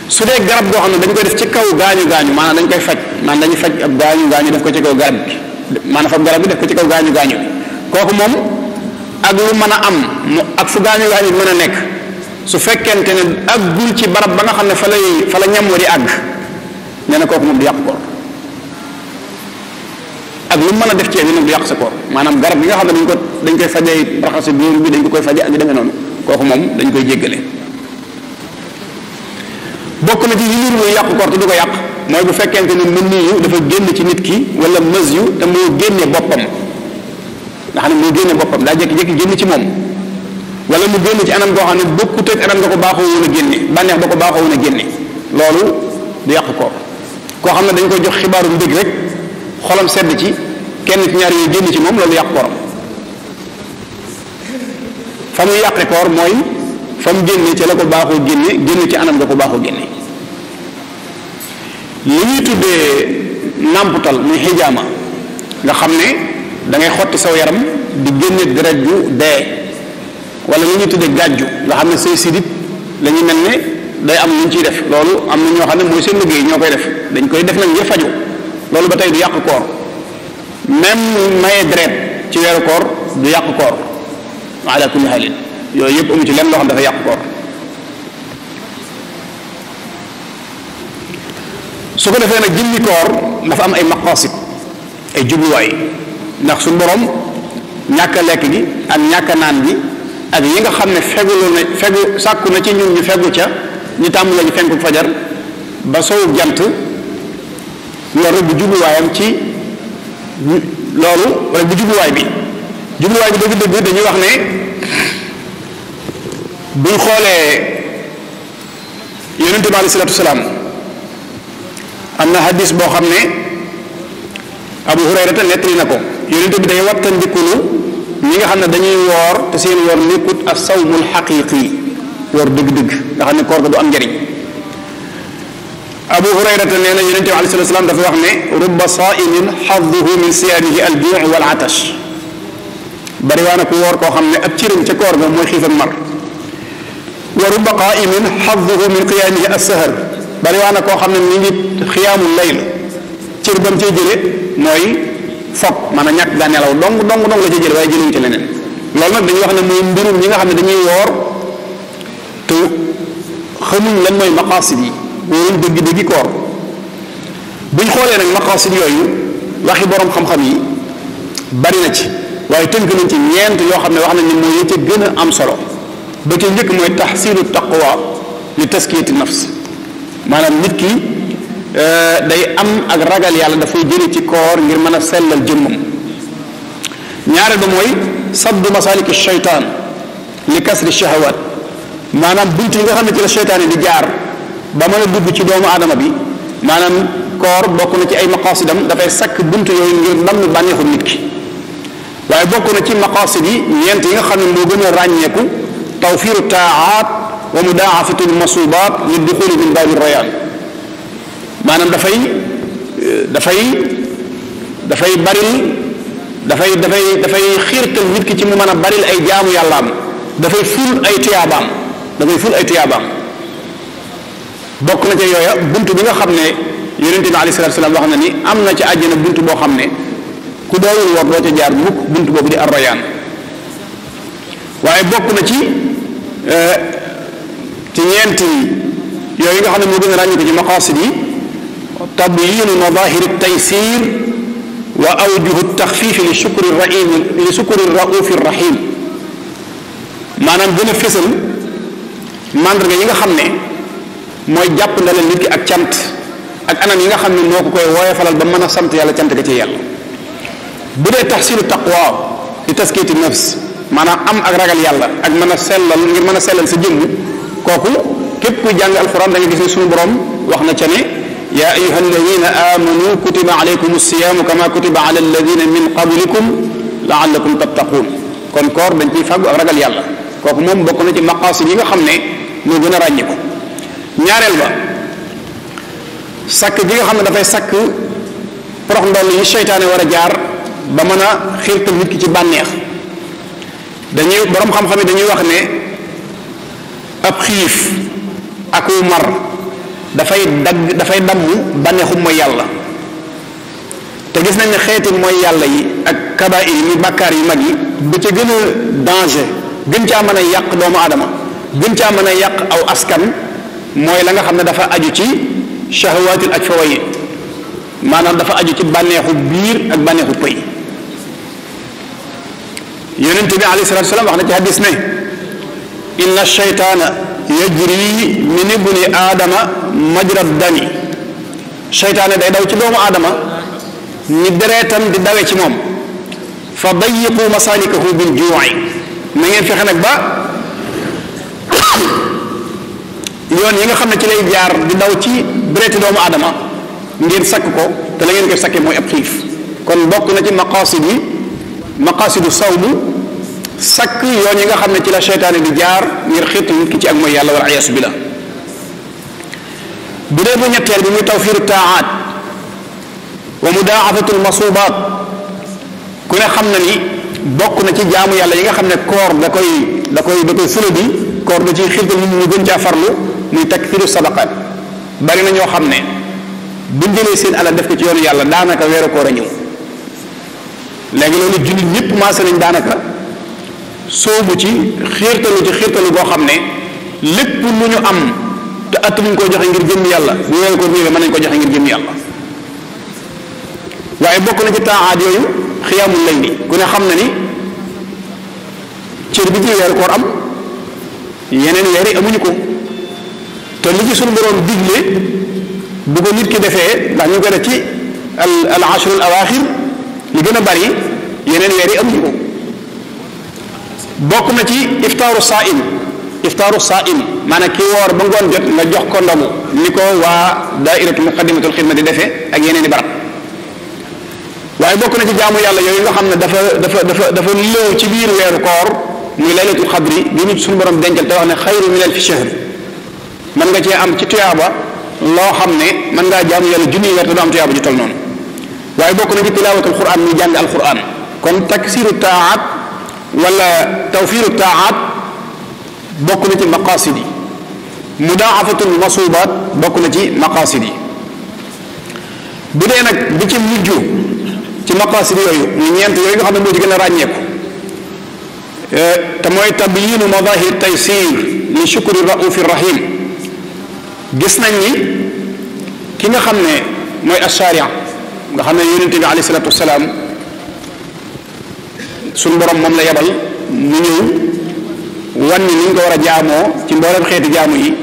su dee garab goo xam ne dañ koy def ci kaw gaañu maanaam dañ koy faj maanaam dañuy faj ab gaañu def ko ci kaw garab bi maanaam fab garab bi def ko ci kaw gaañu bi kooku moom ak lu mën a am ak fu gaañu bi mën a nekk su fekkente ne ak gul ci barab ba nga xam ne fa la ñam wa di àgg nee na kooku moom du yàq koor ak lu mën a def ci nag du yàq sa koor maanaam garab bi nga xam ne dañ koy fajee raxasi biir bi dañ ko koy faje ak demee noonu kooku moom dañ koy jéggale bokk na ci yi niru muy yàq koor te du ko yàq mooy bu fekkente ne mën niyu dafa génn ci nit ki wala mës yu te moo génne boppam nga xam ne moo génne boppam daa jékki-jékki génn ci moom wala mu génn ci anam goo xam ne bokkut ak anam nga ko baaxoo woon a génne bànneex ba ko baaxoo woon a génne loolu du yàq koor koo xam ne dañ koy jox xibaaru mbég rek xolam sedd ci kenn ci ñaar yooyu génn ci moom loolu yàq kooram fa muy yàqe koor mooy fa mu génne ci la ko baaxoo génne ci anam nga ko baaxoo génne li ñuy tuddee nàmputal muy xijaama nga xam ne da ngay xotti saw yaram di génne deret ju dee wala li ñuy tuddee gàjju nga xam ne say sidit la ñu mel ne day am lu ñu ciy def loolu am na ñoo xam ne mooy seen liggéey ñoo koy def dañ koy def nag ngir faju loolu ba tey du yàq koor même maye deret ci weeru koor du yàq koor ala kulli halin yooyu yëpp amu ci lenn loo xam dafa yàq koor su ko defee nag jëmmi koor dafa am ay maqasid ay jubluwaay ndax suñu borom ñàkk a lekk gi ak ñàkk a naan gi ak yi nga xam ne fegu sàkku na ci ñun ñu fegu ca ñu tàmm lañu fenku fajar ba sowu jant loolu rek bu jubluwaayam ci loolu wala bu jubluwaay bi dëgg-dëgg dañuy wax ne buñ xoolee yonente bi alei salatu wasalaam am na hadis boo xam ne Abu Hurayrata nettali na ko yonente bi day wattandikulu ñi nga xam ne dañuy woor te seen woor nekkut as sawmul xaqiqi woor dëgg-dëgg nga xam ne koor ga du am njariñ Abu Hurayrata nee na yonente bi alei salatu wasalaam dafa wax ne rubba saimin xadduhu min siyaamihi al juu wal atash bari waa na ku woor koo xam ne ab cëram ca koor ga mooy xiif ak mar wa rubba qaimin xadduhu min qiyaamihi as-sahar bari waa na koo xam ne mi ngi xiyaamul layl cër ba mu cay jële mooy foog maanaam ñàkk gaa nelaw dong la cay jële waaye jëluñ ci leneen loolu nag dañuy wax ne muy mbirum ñi nga xam ne dañuy woor te xamuñ lan mooy maqasid yi wóoruñ dëgg-dëggi koor buñ xoolee nag maqasid yooyu waxi borom xam-xam yi bari na ci waaye tënk nañ ci ñeent yoo xam ne wax nañ ne mooy yëcc gën a am solo ba ci njëkk mooy taxsilu taqwa li taskiyati nafs maanaam nit ki day am ak ragal yàlla dafay jële ci koor ngir mën a sellal jëmmam ñaareel ba mooy saddu masaliki shaytaan li kasri shahawat maanaam bunt yi nga xam ne ci la seytaane di jaar ba mën a dugg ci doomu aadama bi maanaam koor bokk na ci ay maqasidam dafay sakk bunt yooyu ngir ndam bànneexu nit ki waaye bokk na ci maqasid yi ñeent yi nga xam ne moo gën a ràññeeku tawfiru taaat wa mudaafatu lmasubaat li duxuli min baabi rayaan maanaam dafay xiirtal nit ki ci mu mën a baril ay jaamu yàllaam dafay ful ay tuyaabaam bokk na ca yooya bunt bi nga xam ne yonente bi alayhi salaatu salaam wax na ni am na ci àjjana bunt boo xam ne ku doowul woor doo ca jaar mukk bunt boobu di arrayaan waaye bokk na ci ñeenti yooyu nga xam ne moo gën a ràññi ko ci maqasid yi tabyiinu madahiri taysir wa awjuhu taxfifi li sukuri raufi rahim maanaam gën a fésal mandarga yi nga xam ne mooy jàpp ndalal nit ki ak cant ak anam yi nga xam ne moo ko koy wooyefalal ba mën a sant yàlla cant ga ci yàlla bu dee taxsilu taqwa li taskiti nafs maanaam am ak ragal yàlla ak mën a sellal ngir mën a sellal sa jëmm kooku képp kuy jàng alquran da nga gis ne suñu borom wax na ca ne yaa ayuha alladina amanu kutiba alaykum alsiyaamu kama kutiba ala alladina min qablikum laallakum tattaquun kon koor dañ ciy fàggu ak ragal yàlla kooku moom bokk na ci maqasid yi nga xam ne moo gën a ràññi ko ñaareel ba sakk gi nga xam ne dafay sakk porox ndoll yi seytaane war a jaar ba mën a xiirtal nit ki ci bànneex dañuy borom xam-xam yi dañuy wax ne ab xiif ak mar dafay damm bànneexu mooy yàlla te gis nañ ne xeeti mooy yàlla yi ak kabair yi muy bàkkaar yu mag yi ba ca gën a danger gën caa mën a yàq doomu aadama gën caa mën a yàq aw askan mooy la nga xam ne dafa aju ci shahawaatil ajfawayi maanaam dafa aju ci bànneexu biir ak bànneexu pëy yonente bi alayhi salatu salaam wax na ci hadis ne inna shaytaana yajri min ibni aadama majra dami shaytaane day daw ci doomu aadama ni dereetam di dawe ci moom fa dayiqu masalikahu bil juu'i na ngeen fexe nag ba yoon yi nga xam ne ci lay jaar di daw ci dereeti doomu aadama ngeen sakk ko te la ngeen koy sakkee mooy ab xiif kon bokk na ci maqasidu sawmu sakk yoon yi nga xam ne ci la seytaane di jaar ngir xiirtal nit ki ci ak mooy yàlla wal iyaasu billah bu dee bu ñetteel bi muy tawfiru taaat wa mudaafatu lmasubaat ku ne xam na ni bokk na ci jaamu yàlla yi nga xam ne koor da koy fula bi koor da ciy xiirtal nit ñu gën caa farlu muy takfiru sadaqaat bari na ñoo xam ne buñ jëlee seen alal def ko ci yoonu yàlla daanaka weeru koor a ñëw léegi loolu jullit ñëpp maase nañ daanaka soobu ci xiirtalu boo xam ne lépp lu ñu am te attanuñ koo joxe ngir jëm yàlla bu weeru koor ñëwee mën nañ ko joxe ngir jëm yàlla waaye bokk na ci taaxaat yooyu xiyaamul layli ku ne xam na ni cër bi ci weeru koor am yeneen weer yi amuñu ko te li ci suñu boroom digle bu ko nit ki defee ndax ñu ko def ci al ashrul awaaxir li gën a bari yeneen weer yi amuñu ko bokk na ci iftaaru saa'im maanaam kii woor ba ngoon jot nga jox ko ndogu ni ko waa daairatu muqaddimatul xidma di defee ak yeneen i barab waaye bokk na ci jaamu yàlla yooyu nga xam ne dafa léew ci biir weeru koor muy laylatul xadri bi nit suñu borom dencal te wax ne xayru min alfi shahr mën nga cee am ci tuyaaba loo xam ne mën ngaa jaamu yàlla junniy weer te doo am tuyaaba ju tol noonu waaye bokk na ci tilaawatul quran muy jàng alquran kon taksiru taaat wala tawfiru taaat bokk na ci maqasid yi mudaafatul masubaat bokk na ci maqasid yi bu dee nag bi ci mujj ci maqasid yooyu ñu ñeent yooyu nga xam ne moo ci gën a ràññeeku te mooy tabyiinu madahir taysir li shukri raufi rahim gis nañ ni ki nga xam ne mooy asharia nga xam ne yonente bi alayhi salatu wasalaam suñu borom moom la yebal mu ñëw wan ni ñu ko war a jaamoo ci mboolem xeeti jaamu yi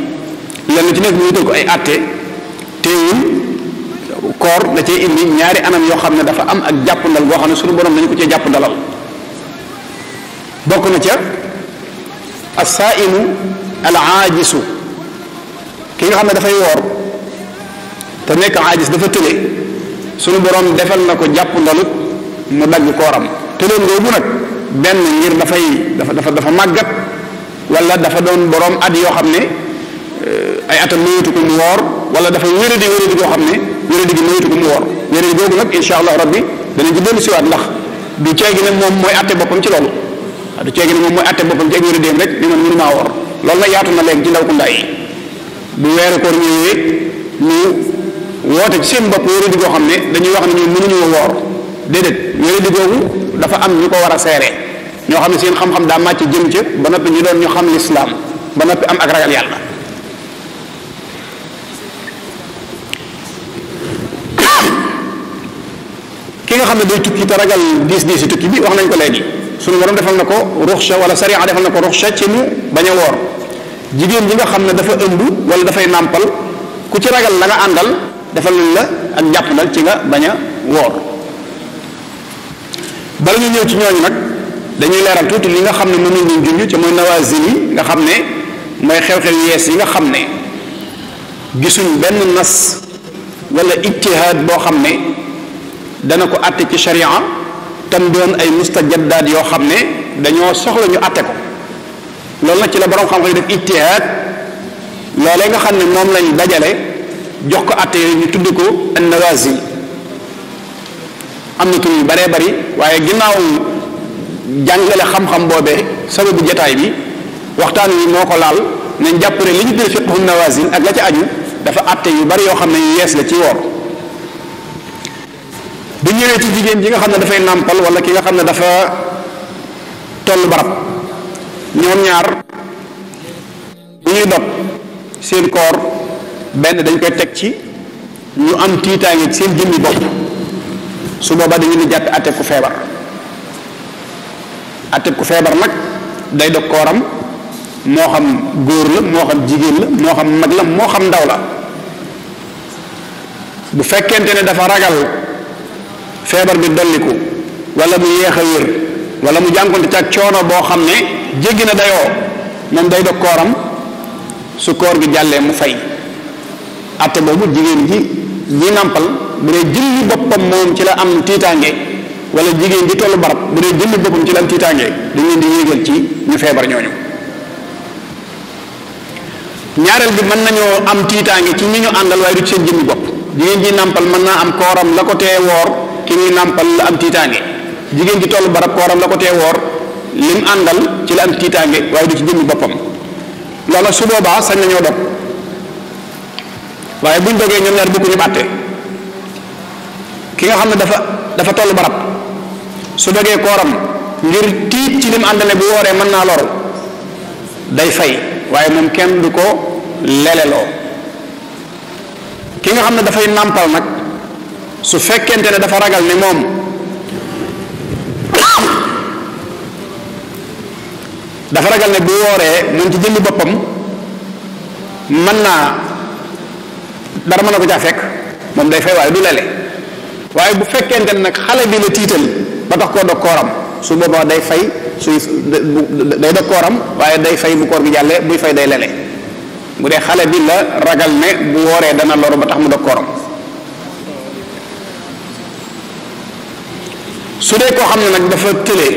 lenn ci nekk ñu wutal ko ay àtte teewul koor da cee indi ñaari anam yoo xam ne dafa am ak jàppandal boo xam ne suñu borom dañu ko cee jàppandalal bokk na ca as-saa'imu al-aajisu ki nga xam ne dafay woor te nekk aajis dafa tële sunu borom defal na ko jàpp ndalut mu dagg kooram tëleen googu nag benn ngir dafa màggat wala dafa doon borom at yoo xam ne ay atam mayatu ko mu woor wala dafa wéradi goo xam ne wéradi gi mayatu ko mu woor wéradi googu nag insha allah rabbi danañ ci dellu siwaat ndax du ceegi ne moom mooy atte boppam ci loolu du ceegi ne moom mooy atte boppam ci ak wéradéem rek ni man mënumaa woor loolu nag yaatu na léegi ci ndaw ku ndaa yi bu weeru koor ñëwee ñu woote ci seen bopp wéradi goo xam ne dañuy wax ne ñoom mënuñoo woor déedéet wéradi googu dafa am ñu ko war a seere ñoo xam ne seen xam-xam daa màcc jëm ca ba noppi ñu doon ñu xam lislaam ba noppi am ak ragal yàlla ki nga xam ne day tukki te ragal diis yi tukki bi wax nañ ko léegi suñu borom defal na ko ruxsa wala sariya defal na ko ruxsa ci mu bañ a woor jigéen ji nga xam ne dafa ëmb wala dafay nàmpal ku ci ragal la nga àndal defal nañ la ak jàpp nag ci nga bañ a woor bala ñu ñëw ci ñooñu nag dañuy leeral tuuti li nga xam ne moom lañ leen junj ci mooy nawazil yi nga xam ne mooy xew-xew yees yi nga xam ne gisuñ benn nas wala ijtihaad boo xam ne dana ko àtte ci sharia tam doon ay mustajaddaat yoo xam ne dañoo soxla ñu àtte ko loolu nag ci la borom xam-xam yi def ijtihaad loolee nga xam ne moom lañ dajale jox ko àtte yooyu ñu tudd ko an-nawazil am na tur yu baree bari waaye ginnaaw jàngale xam-xam boobee sababu jataay bi waxtaan wi moo ko laal nañ jàpp ne li ñu tudd fiqhu nawazil ak la ca aju dafa àtte yu bari yoo xam ne yu yees la ci woor bu ñëwee ci jigéen ji nga xam ne dafay nàmpal wala ki nga xam ne dafa toll barab ñoom ñaar bu ñuy dog seen koor benn dañ koy teg ci ñu am tiitaange ci seen jëmmi bopp su boobaa dañu di jàppe àtte ku feebar àtte ku feebar nag day dog kooram moo xam góor la moo xam jigéen la moo xam mag la moo xam ndaw la bu fekkente ne dafa ragal feebar bi dolliku wala mu yéex a wér wala mu jànkonte ci ak coono boo xam ne jéggi na dayoo moom day dog kooram su koor gi jàllee mu fay àtte boobu jigéen ji nàmpal bu dee jëmmi boppam moom ci la am tiitaange wala jigéen ji tollu barab bu dee jëmmi boppam ci la am tiitaange dañ leen di yéegal ci ñu feebar ñooñu ñaareel bi mën nañoo am tiitaange ci ñi ñu àndal waaye du ci seen jëmmi bopp jigéen ji nàmpal mën naa am kooram la ko tee woor ki ñuy nàmpal la am tiitaange jigéen ji tollu barab kooram la ko tee woor lim àndal ci la am tiitaange waaye du ci jëmmi boppam loola su boobaa sañ nañoo dog waaye buñ dogee ñoom ñaar bokkuñu àtte ki nga xam ne dafa tollu barab su dogee kooram ngir tiit ci lim àndal ne bu wooree mën naa loru day fay waaye moom kenn du ko leleloo ki nga xam ne dafay nàmpal nag su fekkente ne dafa ragal ne moom dafa ragal ne bu wooree moom ci jëmmi boppam mën naa dara mën na ko caa fekk moom day fay waaye du lele waaye bu fekkente ne nag xale bi la tiital ba tax koo dog kooram su boobaa day fay day dog kooram waaye day fay bu koor gi jàllee buy fay day lele bu dee xale bi la ragal ne bu wooree dana loru ba tax mu dog kooram su dee koo xam ne nag dafa tëlee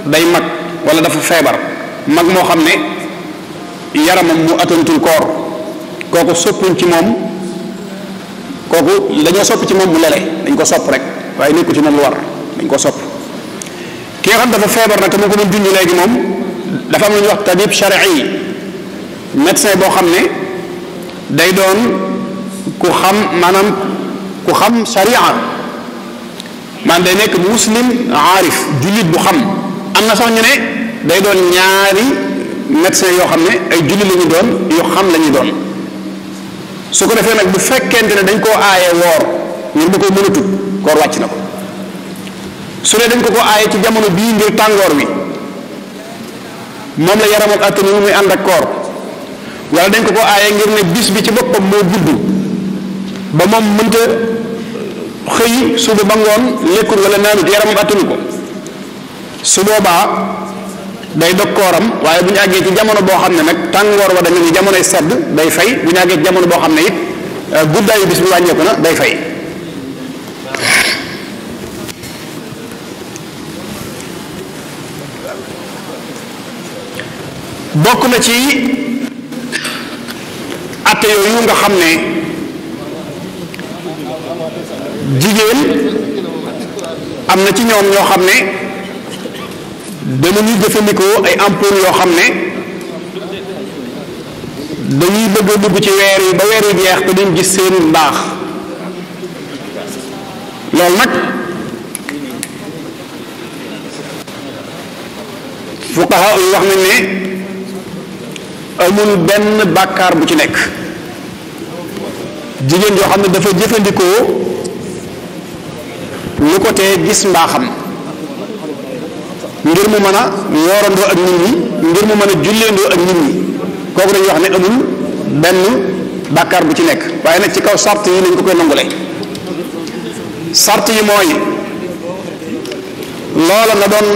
day mag wala dafa feebar mag moo xam ne yaramam mu atantul koor kooku soppuñ ci moom kooku dañoo sopp ci moom mu lele dañ ko sopp rek waaye nekku ci moom lu war dañ ko sopp ki nga xam dafa feebar nag te mu ko doon junj léegi moom dafa am lu ñuy wax tabib shar'i médecin boo xam ne day doon ku xam maanaam ku xam sharia man day nekk muslim aarif jullit bu xam am na sax ñu ne day doon ñaari médecin yoo xam ne ay jullit la ñu doon yu xam la ñu doon su ko defee nag bu fekkente ne dañ koo aaye woor ngir da ko mën a tut koor wàcc na ko su ne dañ ko aaye ci jamono bii ngir tàngoor wi moom la yaramam attanu muy ànd ak koor wala dañ ko aaye ngir ne bis bi ci boppam moo gudd ba moom mënta xëy suba ba ngoon lekkul wala naanut yaramam attanu ko su boobaa day dog kooram, waaye bu ñu àggee ci jamono boo xam ne nag tàngoor wa dañu ni jamonoy sedd day fay, bu ñu àggee ci jamono boo xam ne it guddaayu bis bi wàññeeku na day fay. bokk na ci atte yooyu nga xam ne jigéen am na ci ñoom ñoo xam ne dañuy jëfandikoo ay ampoule yoo xam ne dañuy bëgg a dugg ci weer yi ba weer yi jeex te duñ gis seen mbaax. loolu nag fuqaha yi wax nañ ne amul benn bàkkaar bu ci nekk. jigéen yoo xam ne dafa jëfandikoo lu ko tee gis mbaaxam ngir mu mën a woorandoo ak nit ñi, ngir mu mën a julleendoo ak nit ñi, kooku dañuy wax ne amul benn bàkkaar bu ci nekk. waaye nag ci kaw sart yi lañ ko koy nangule. sart yi mooy loola na doon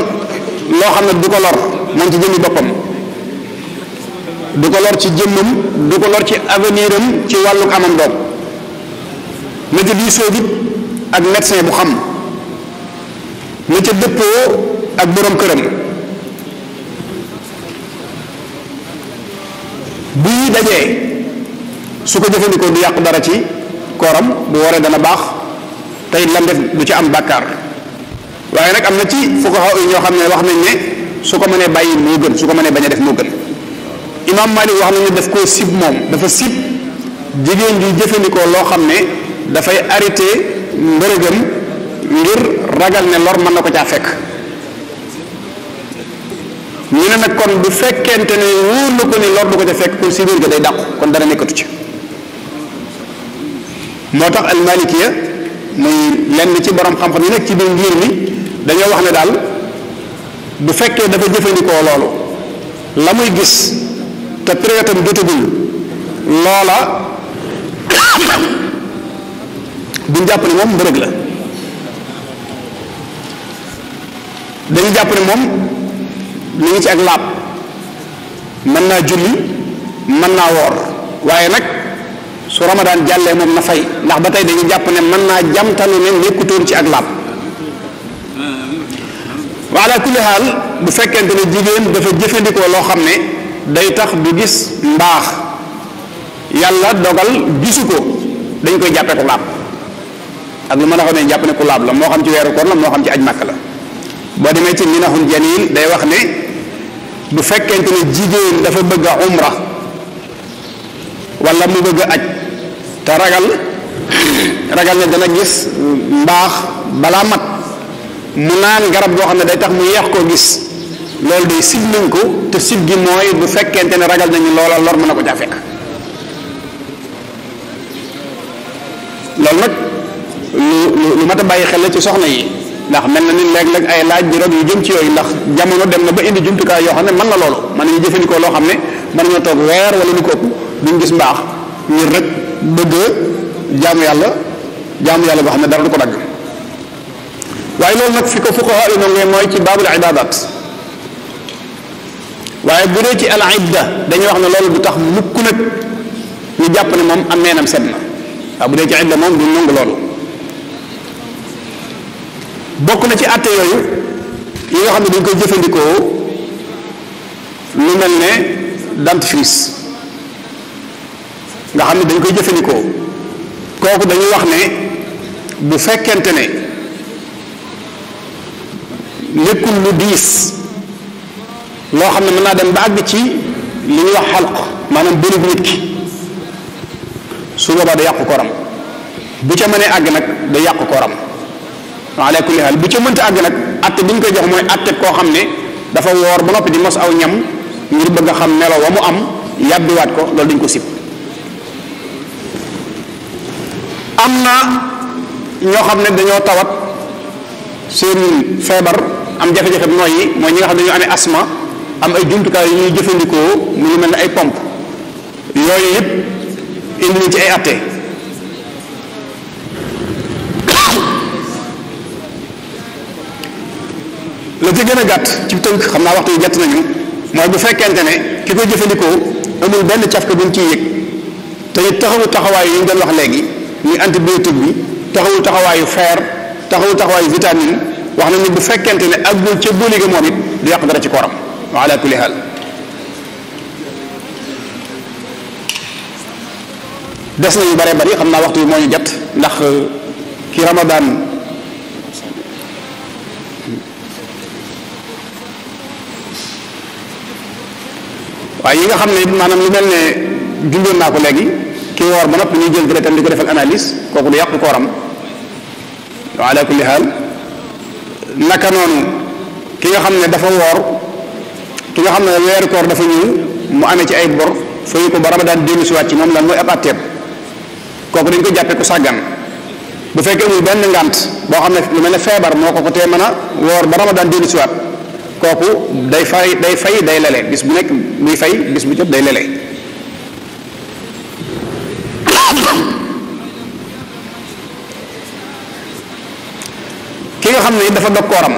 loo xam ne du ko lor moom ci jëmmi boppam, du ko lor ci jëmmam, du ko lor ci avenir am ci wàllu amam doom, na ca diisoo gi ak médecin bu xam, na ca dëppoo ak borom këram. bu ñuy dajee su ko jëfandikoo du yàqu dara ci kooram, bu waree dana baax tey lam def du ci am bàkkaar. waaye nag am na ci fuqaha yi ñoo xam ne wax nañ ne su ko mënee bàyyi moo gën, su ko mënee bañ a def moo gën. Imam Malik wax nañ ne daf koo sib, moom dafa sib jigéen ji jëfandikoo loo xam ne dafay arrêté mbërëgam ngir ragal ne lor mën na ko caa fekk. ñu ne nag kon bu fekkente ne wóor na ko ni lor du ko ca fekk, kon si biir ga day dàqu, kon dara nekkatu ci. moo tax almalikiya muy lenn ci borom xam-xam yi nekk ci biir ngir mi dañoo wax ne daal bu fekkee dafa jëfandikoo loolu la muy gis te période am jotagul loola duñ jàpp ne moom mbërëg la, dañu jàpp ne moom mi ngi ci ak laab, mën naa julli mën naa woor. waaye nag su ramadaan jàllee moom na fay, ndax ba tey dañuy jàpp ne mën naa jamtalu ne nekkutoon ci ak laab. wa ala kulli haal bu fekkente ne jigéen dafa jëfandikoo loo xam ne day tax du gis mbaax, yàlla dogal gisu ko, dañ koy jàppee ku laab ak lu mën a xam ne jàpp ne ku laab la, moo xam ci weeru koor la, moo xam ci aj màkk la. boo demee ci minahul janil day wax ne bu fekkente ne jigéen dafa bëgg a umra wala mu bëgg a aj te ragal ne dana gis mbaax balaa mat, mu naan garab goo xam ne day tax mu yeex koo gis, loolu day sib nañ ko. te sib gi mooy bu fekkente ne ragal nañu loola lor mën na ko caa fekk. loolu nag lu mat a bàyyi xel la ci soxna yi, ndax mel na ni léeg-léeg ay laaj di rog yu jëm ci yooyu, ndax jamono dem na ba indi jumtukaay yoo xam ne mën na loolu, mën nañu jëfandikoo loo xam ne mën nañoo toog weer wala lu ko ëpp duñ gis mbaax ngir rek bëgg jaamu yàlla boo xam ne dara du ko dagg. waaye loolu nag fi ko fuqaha yi nongee mooy ci baabul ibadat. waaye bu dee ci al idda dañuy wax ne loolu du tax mukk nag ñu jàpp ne moom am neenam set na. waaw bu dee ci idda moom du nangu loolu. bokk na ci àtte yooyu yi nga xam ne dañ koy jëfandikoo lu mel ne dentifrice nga xam ne dañ koy jëfandikoo, kooku dañuy wax ne bu fekkente ne nekkul lu diis loo xam ne mën naa dem ba àgg ci li ñuy wax xalq, maanaam bënug nit ki, su boobaa da yàqu kooram. bu ca mënee àgg nag da yàqu kooram. ala kulli haal bu ca mënta àgg nag atte bi ñu koy jox mooy atte koo xam ne dafa woor ba noppi di mos aw ñam ngir bëgg a xam melo wa mu am yàbbiwaat ko, loolu dañ ko sib. am na ñoo xam ne dañoo tawat seen feebar am jafe-jafe nooyi, mooy ñi nga xam ne dañoo amee asma, am ay jumtukaay yu ñuy jëfandikoo mu lu mel ne ay pompe, yooyu yëpp indi nañ ci ay atte. lu la ci gën a gàtt ci tënk xam naa waxtu yu jot nañu mooy bu fekkente ne ki koy jëfandikoo amul benn cafka bu mu ciy yëg te it taxawul taxawaayu yi ñu doon wax léegi muy antibiotique bi taxawul taxawaayu fer taxawul taxawaayu vitamine wax nañu bu fekkente ne àggul ca booli ga moom it du yàq dara ci kooram wa ala kulli haal. des na yu bare bari xam naa waxtu bi moo ñu jot ndax ki Ramadan waaye yi nga xam ne maanaam lu mel ne junjoon naa ko léegi ki woor ba noppi ñuy jël deretam di ko defal analyse kooku du yàq kooram wa ala kulli haal. naka noonu ki nga xam ne dafa woor ki nga xam ne weeru koor dafa ñëw mu amee ci ay bor fayu ko ba Ramadan dellu si waat ci moom lan mooy ab atteem kooku dañ ko jàppee ko sàggan bu fekkee amul benn ngant boo xam ne lu mel ne feebar moo ko tee mën a woor ba Ramadan dellu si waat kooku day fay day lele bis bu nekk muy fay bis bu jot day lele. ki nga xam ne dafa dog kooram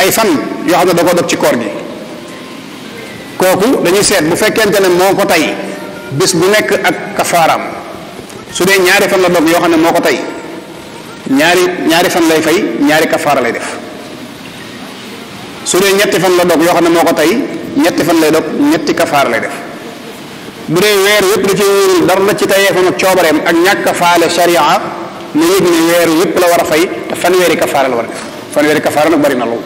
ay fan yoo xam ne da ko dog ci koor gi kooku dañuy seet bu fekkente ne moo ko tey bis bu nekk ak kafaaraam su dee ñaari fan la dog yoo xam ne moo ko tey ñaari fan lay fay ñaari kafaara lay def su dee ñetti fan la dog yoo xam ne moo ko tey ñetti fan lay dog ñetti kafaara lay def bu dee weer yépp da ci wóorul dara la ci tayee fa nag coobareem ak ñàkk a faale sharia ne yëg ne weeru yépp la war a fay te fanweeri kafaara la war a def fanweeri kafaara nag bari na loolu.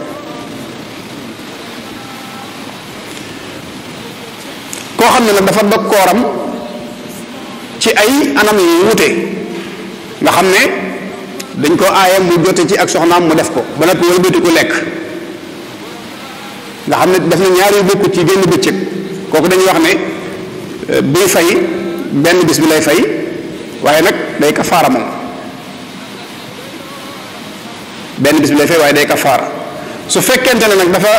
koo xam ne nag dafa dog kooram ci ay anam yu wute nga xam ne dañ ko aaye mu jote ci ak soxnaam mu def ko ba noppi wëlbati ko lekk nga xam ne def na ñaar yu bokkut ci génn bëccëg kooku dañuy wax ne buy fay benn bis bi lay fay waaye nag day kafaara moom benn bis bi lay fay waaye day kafaara su fekkente ne nag dafa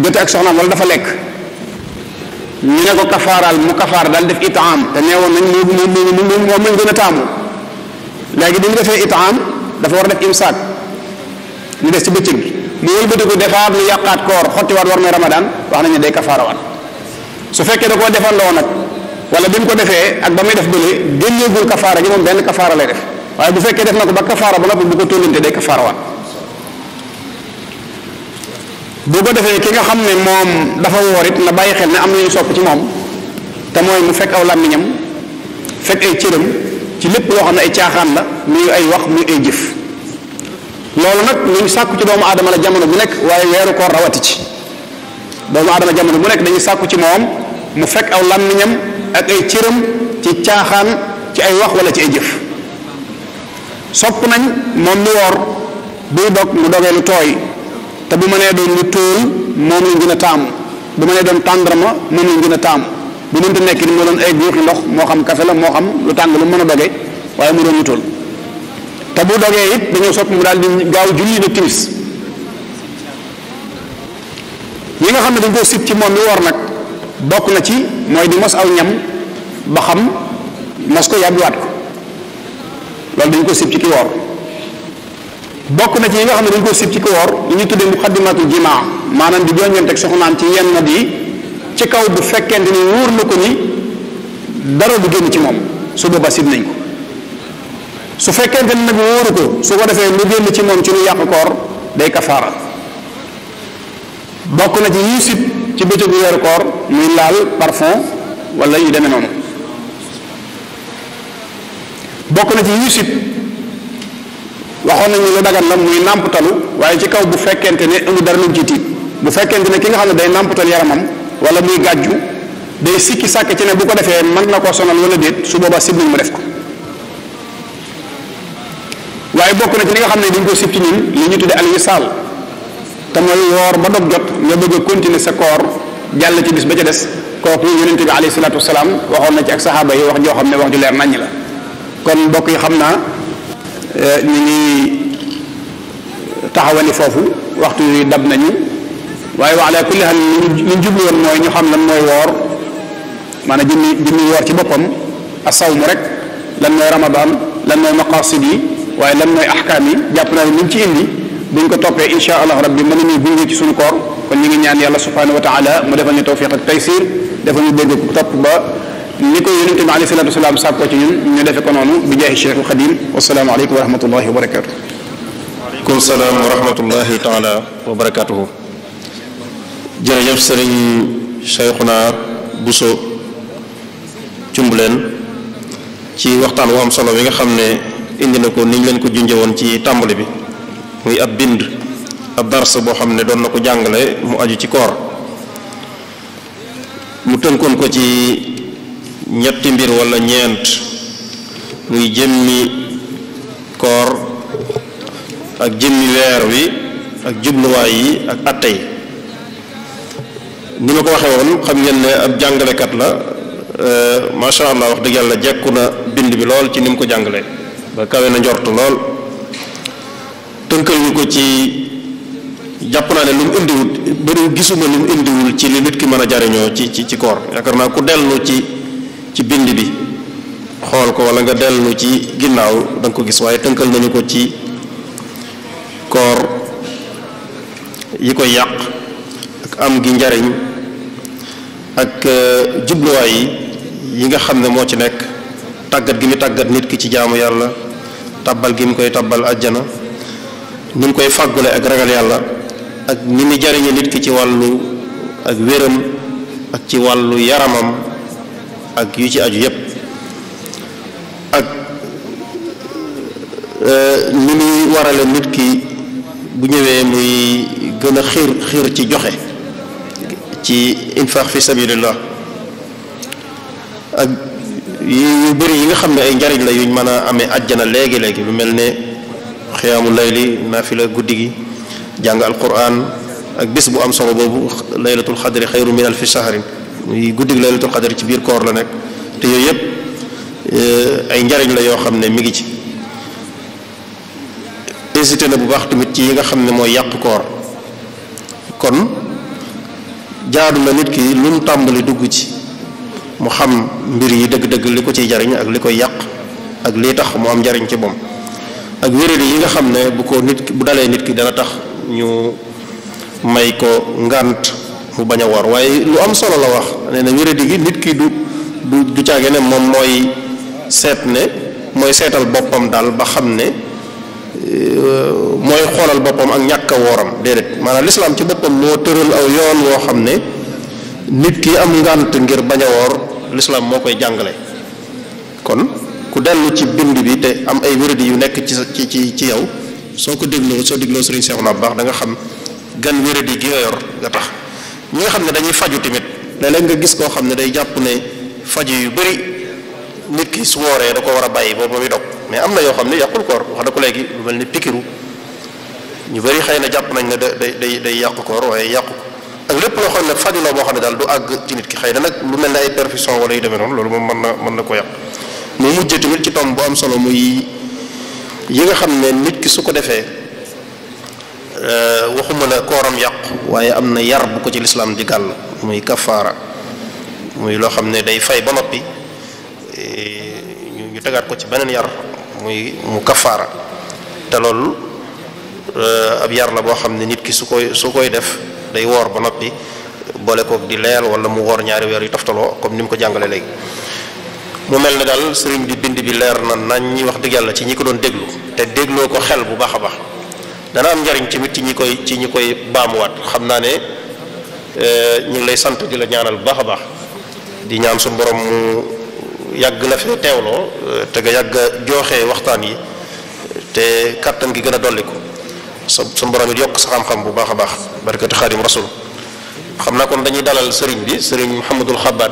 jote ak soxnaam wala dafa lekk ñu ne ko kafaaraal mu kafaara daal def itaam te neewoon nañ moom lañ gën a taamu léegi bi mu defee itaam dafa war a def imsaak ñu des ci bëccëg bi mu wëlbati ko defaat lu yàqaat koor xottiwaat war may Ramadan wax nañu day kafaara waat su fekkee da koo defandoo nag wala bi mu ko defee ak ba muy def bële génneegul kafaara gi moom benn kafaara lay def waaye bu fekkee def na ko ba kafaara ba noppi bu ko tóllante day kafaara waat bu ko defee ki nga xam ne moom dafa woor it na bàyyi xel ne am nañu sopp ci moom te mooy mu fekk aw làmmiñam fekk ay cëram ci lépp loo xam ne ay caaxaan la muy ay wax muy ay jëf loolu nag ñu sàkku ci doomu aadama la jamono bu nekk waaye weeru koor rawati ci doomu aadama jamono bu nekk dañuy sàkku ci moom mu fekk aw làmmiñam ak ay cëram ci caaxaan ci ay wax wala ci ay jëf sopp nañ moom mi woor buy dog mu dogee lu tooy te bu mënee doon lu tóol moom lañ gën a taamu bu mënee doon tàndarma moom lañ gën a taamu bu mënta nekk ni moo doon ay guuxi ndox moo xam café la moo xam lu tàng lu mën a doge waaye mu doon lu tóol te bu dogee it dañoo sopp mu daal di gaaw julli na timis yi nga xam ne dañ koo sib ci moom mi woor nag bokk na ci mooy di mos aw ñam ba xam mos ko yàbbiwaat ko loolu dañ ko sib ci ki woor bokk na ci yi nga xam ne dañ ko sib ci ki woor li ñu tuddee muqaddimatul jimaa maanaam di joññante ak soxnaam ci yenn nat yi ci kaw bu fekkente ni wóor na ko ni dara du génn ci moom su boobaa sib nañ ko su fekkente ni nag wóoru ko su ko defee lu génn ci moom ci lu yàq koor day kafaara bokk na ci yi sib ci bëccëgu weeru koor muy laal parfum wala yu demee noonu bokk na ci yi sib waxoon nañu lu dagan la muy nàmputalu waaye ci kaw bu fekkente ne amul dara lu ci tiit bu fekkente ne ki nga xam ne day nàmputal yaramam wala muy gàjju day sikki sàkk ci ne bu ko defee mën na koo sonal wala déet su boobaa sib nañ mu def ko waaye bokk na ci li nga xam ne dañ ko sib ci ñun li ñu tuddee alwisaal te mooy woor ba dog jot nga bëgg a continuer sa koor jàll ci bis ba ca des kooku yonent bi alayhi salaatu wasalaam waxoon na ci ak saxaaba yi wax joo xam ne wax ju leer naññ la kon mbokk yi xam naa ñu ngi taxawani foofu waxtu yi dab nañu waaye wa ala kulli hal li ñu jublu woon mooy ñu xam lan mooy woor maanaam jëmmi woor ci boppam asawmu rek lan mooy ramadan lan mooy maqasid yi waaye lan mooy ahkaam yi jàpp naa ne luñ ci indi buñ ko toppee insha allah rabbi mën nañu gunge ci suñu koor kon ñu ngi ñaan yàlla subhanahu wa taala mu defal ñu tawfiq ak taysir defal ñu dégg topp ba ni ko yonente bi alayhi salatu wasalaam sàkkoo ci ñun ñu defe ko noonu bi jaahi cheikh al xadim wasalaamu aleykum wa rahmatullahi wa barakatuh. waaleykum salaam wa rahmatullahi taala wa barakatuhu. jërëjëf sëriñ Cheikhuna Bousso Cumbuleen ci waxtaan wu am solo bi nga xam ne indi na ko niñ leen ko junjee woon ci tàmbali bi muy ab bind ab dars boo xam ne doon na ko jàngale mu aju ci koor mu tënkoon ko ci ñetti mbir wala ñeent muy jëmmi koor ak jëmmi weer wi ak jubluwaay yi ak atte yi ni ma ko waxee woon xam ngeen ne ab jàngalekat la macha allah wax dëgg yàlla jekku na bind bi lool ci ni mu ko jàngalee ba kawe na njort lool tënkal ñu ko ci jàpp naa ne lu mu indiwul bëri gisuma lu mu indiwul ci li nit ki mën a jariñoo ci koor yaakaar naa ku dellu ci bind bi xool ko wala nga dellu ci ginnaaw da nga ko gis waaye tënkal nañu ko ci koor yi koy yàq ak am gi njariñ ak jubluwaay yi nga xam ne moo ci nekk tàggat gi mu tàggat nit ki ci jaamu yàlla tabbal gi mu koy tabbal àjjana ni mu koy fàggule ak ragal yàlla ak ni mu jariñe nit ki ci wàllu ak wéram ak ci wàllu yaramam ak yu ci aju yépp ak ni muy warale nit ki bu ñëwee muy gën a xiir ci joxe ci infaq fi sabilillah ak yu bëri yi nga xam ne ay njariñ la yuñ mën a amee àjjana léegi-léegi lu mel ne xiyaamu layli naafila guddi gi jàng alquran ak bis bu am solo boobu laylatul xadri xayru min alfi shahrin muy guddi gi laylatul xadri ci biir koor la nekk te yooyu yëpp ay njariñ la yoo xam ne mi ngi ci hésité na bu baax tamit ci yi nga xam ne mooy yàq koor kon jaadu na nit ki lu mu tàmbali dugg ci mu xam mbir yi dëgg-dëgg li ko ciy jariñ ak li koy yàq ak lii tax mu am njariñ ci moom ak wéradi yi nga xam ne bu dalee nit ki dana tax ñu may ko ngànt mu bañ a woor waaye lu am solo la wax nee na wéradi gi nit ki du caage ne moom mooy seetal boppam daal ba xam ne mooy xoolal boppam ak ñàkk a wooram déedéet maanaam lislaam ci boppam moo tëral aw yoon woo xam ne nit ki am ngànt ngir bañ a woor lislaam moo koy jàngale kon ku dellu ci bind bi te am ay wéradi yu nekk ci yow soo dégloo Sëriñ Seexuna bu baax da nga xam gan wéradi gi nga yor nga tax ñi nga xam ne dañuy faju tamit léeg-léeg nga gis koo xam ne day jàpp ne faju yu bëri nit ki su wooree da ko war a bàyyi boobu muy dog mais am na yoo xam ne yàqul koor wax da ko léegi lu mel ni pikiru ñu bëri xëy na jàpp nañ ne day yàqu koor waaye yàqu ko ak lépp loo xam ne faju la boo xam ne daal du àgg ci nit ki xëy na nag lu mel ne ay perfusion wala yu demee noonu loolu moom mën na ko yàq mu mujjee tamit ci tomb bu am solo muy yi nga xam ne nit ki su ko defee waxuma la kooram yàqu waaye am na yar bu ko ci lislaam di gàll muy kafaara muy loo xam ne day fay ba noppi ñu tegaat ko ci beneen yar mu kafaara te loolu ab yar la boo xam ne nit ki su koy def day woor ba noppi boole koog di leel wala mu woor ñaari weer yu toftaloo comme ni mu ko jàngale léegi mu mel ne daal sëriñ bi bind bi leer na nañ ñi wax dëgg yàlla ci ñi ko doon déglu te dégloo ko xel bu baax a baax dana am njariñ tamit ci ñi koy baamuwaat xam naa ne ñu ngi lay sant di la ñaanal bu baax a baax di ñaan suñu borom mu yàgg la fee teewloo te nga yàgg a jooxee waxtaan yi te kàttan gi gën a dolli ko suñu borom it yokk sa xam-xam bu baax a baax barkati xaadim rasul xam naa kon dañuy dalal sëriñ bi sëriñ Mouhamadul Xabbaan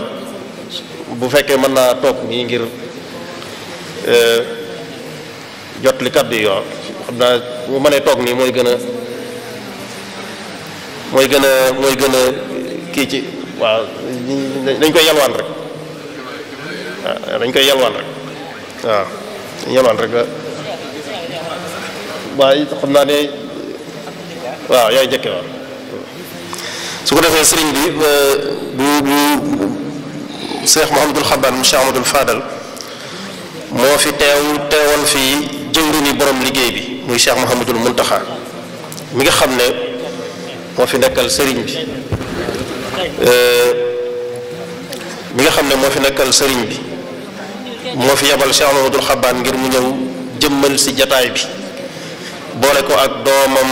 bu fekkee mën naa toog nii ngir jot li kàddu yi waaw xam naa bu mënee toog nii mooy gën a kii ci waaw dañ koy yalwaan rek waaw dañ koy yalwaan rek waaw yalwaan rek waaye xam naa ne waaw yaay njëkke waaw su ko defee sëriñ bi bu Cheikh Mouhamadul Xabbaan mu Cheikh Amadul Fadal moo fi teewoon fii jëwriñu borom liggéey bi muy Cheikh Mouhamadul Muntaxa mi nga xam ne moo fi nekkal sëriñ bi moo fi yabal Cheikh Mouhamadul Xabbaan ngir mu ñëw jëmmal si jataay bi boole ko ak doomam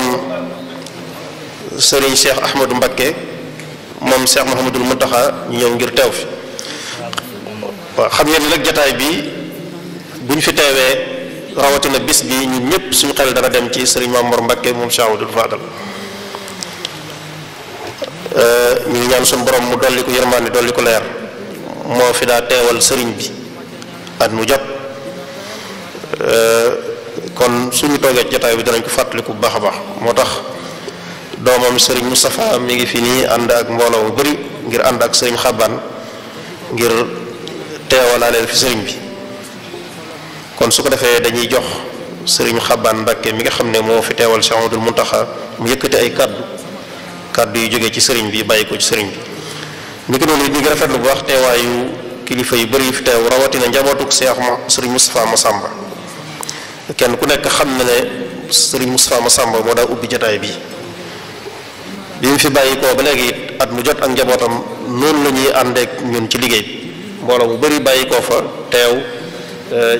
sëriñ Cheikh Ahmadou Mbakke moom Cheikh Mouhamadul Muntaxa ñu ñëw ngir teew fi waaw xam ngeen ni nag jataay bi bu ñu fi teewee rawatina bis bi ñun ñëpp suñu xel dana dem ci sëriñ Mamour Mbakke moom Cheikh Abdoul Fadal ñu ngi ñaan suñu borom mu dolli ko yërmaande dolli ko leer moo fi daa teewal sëriñ bi at mu jot kon suñu toogee jotaay bi danañ ko fàttaliku bu baax a baax moo tax doomam sëriñ Moustapha mi ngi fi nii ànd ak mbooloo mu bari ngir ànd ak sëriñ Xabbaan ngir teewalaaleel fi sëriñ bi kon su ko defee dañuy jox sëriñ Xabbaan Mbàkke mi nga xam ne moo fi teewal Cheikh Amadou Muntaxa mu yëkkati ay kàddu yu jógee ci sëriñ bi bàyyi ko ci sëriñ bi ni ko noonu ñu ngi rafetlu bu baax teewaayu kilifa yu bari yu fi teew rawatina njabootuk sëriñ Moustapha Massamba kenn ku nekk xam na ne sëriñ Moustapha Massamba moo daa ubbi jotaay bi mu fi bàyyi ko ba léegi it at mu jot ak njabootam noonu la ñuy àndeek ñun ci liggéey bi mbooloo mu bari bàyyi koo fa teew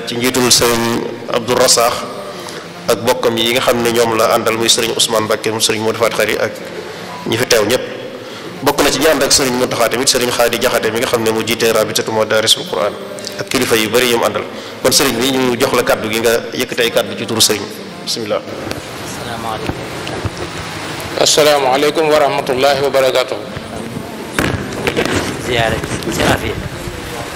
ci njiitul sëriñ Abdou Rassakh ak bokkam yi nga xam ne ñoom la àndal muy sëriñ Ousmane Mbacké mu sëriñ Modou Faty Khary ak ñi fi teew ñëpp bokk na ci ñi ànd ak sëriñ Mountakha tamit sëriñ Khady Diakhaté mi nga xam ne mu jiite rabitatu madarisul Quran ak kilifa yu bari yu mu àndal kon sëriñ bi ñu jox la kaddu gi nga yëkkati ay kaddu ci turu sëriñ bismillah. asalaamaaleykum wa rahmatullahi wa barakaatu. ziyaare ci Afia.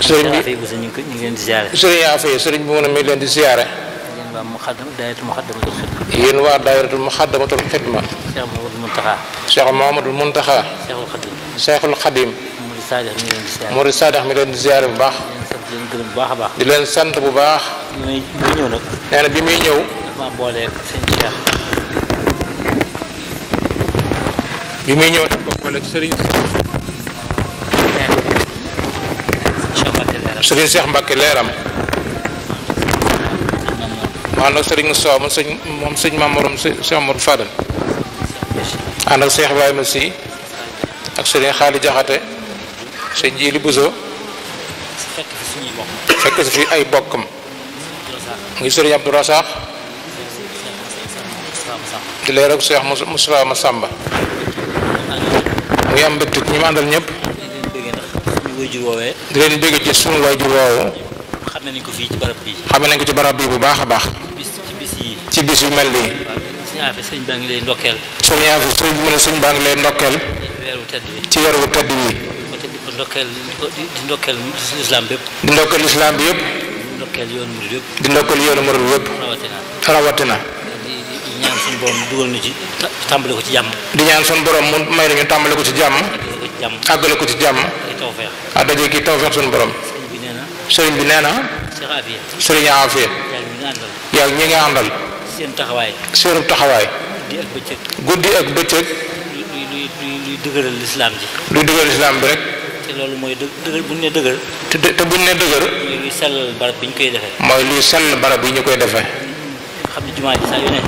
sëriñ bi ñu ngi leen di ziyaare. sëriñ Afia sëriñ bi mu ne mi leen di ziyaare. yéen waa daayiratul Muxaddamatul Xidma. yéen waa daayiratul Muxaddamatul Xidma. Cheikh Mouhamadul Muntaxa. Cheikh Mouhamadul Muntaxa. Cheikhul Xadim. Cheikhul Xadim. Murid Saadix mi leen di ziyaare. Murid Saadix mi leen di ziyaare bu baax. di leen sant bu baax a baax. di leen sant bu baax. bi muy ñëw nag. nee na bi muy ñëw. dafa booleeg sëñ Cheikh. bi muy ñëw dafa booleeg sëriñ. sëriñ Cheikh Mbacké leeram. ànd ak sëriñ Moussa moom sëñ Mamour Cheikh Amadou Fadal. ànd ak Cheikh Ibrahima Sy ak sëriñ Khady Diakhaté sëñ Jili Bousso fekk si fi ay bokkam ngi sëriñ Abdou Rassakh di leer ak Cheikh Moustapha Massamba mu ngi am mbégte ñi mu àndal ñëpp di leen bégg ci suñu waajur woowu xam nañ ko fii ci barab bii. xam nañ ko ci barab bii bu baax a baax ci bis yu mel nii. sëñ baa ngi lay ndokkeel. sëñ bi mu ne sëñ baa ngi lay ndokkeel ci weer wu tedd wi di ndokkeel lislaam bépp. di ndokkeel lislaam bi yëpp. di ndokkeel yoonu murid yëpp. di ndokkeel yoonu murid yëpp. rawatina. di ñaan suñu borom dugal ñu ci tàmbale ko ci jàmm. di ñaan suñu borom mu may nañu tàmbale ko ci jàmm. àggale ko ci jàmm. ak daje ki tawfeex suñu borom. sëriñ bi nee na. sëriñ Afia. yaa ñi nga àndal. seen taxawaay. seenu taxawaay. guddi ak bëccëg. luy dëgëral lislaam ji. luy dëgëral lislaam bi rek. te loolu mooy dëgër bu ñu nee dëgër. te bu ñu nee dëgër. mooy luy sellal barab bi ñu koy defee. mooy luy sell barab yi ñu koy defee. nga xam ne jumaa ji saa yu ne.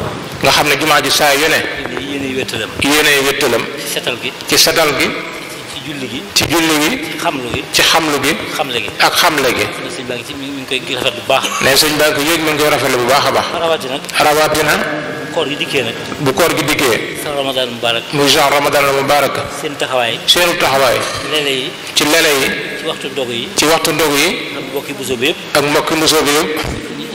nga xam ne jumaa ji saa yu ne. yéenay wéttalam. yéenay wéttalam. ci setal gi. ci setal gi. ci julli gi. ci julli gi. ci xamlu gi. ci xamlu gi. xamle gi. ak xamle gi. sëñ baa ngi ci mi ngi koy rafet bu baax. ne sëñ baa ngi ko yéeg mi ngi koy rafetlu bu baax a baax. rawatina. koor gi dikkee nag. bu koor gi dikkee. sa ramadan mubarak. muy genre ramadan mubarak. seen taxawaay. seenu taxawaay. lele yi. ci lele yi. ci waxtu ndogu yi. ci waxtu ndogu yi. ak mbokki buso bi yëpp. ak mbokki buso bi yëpp.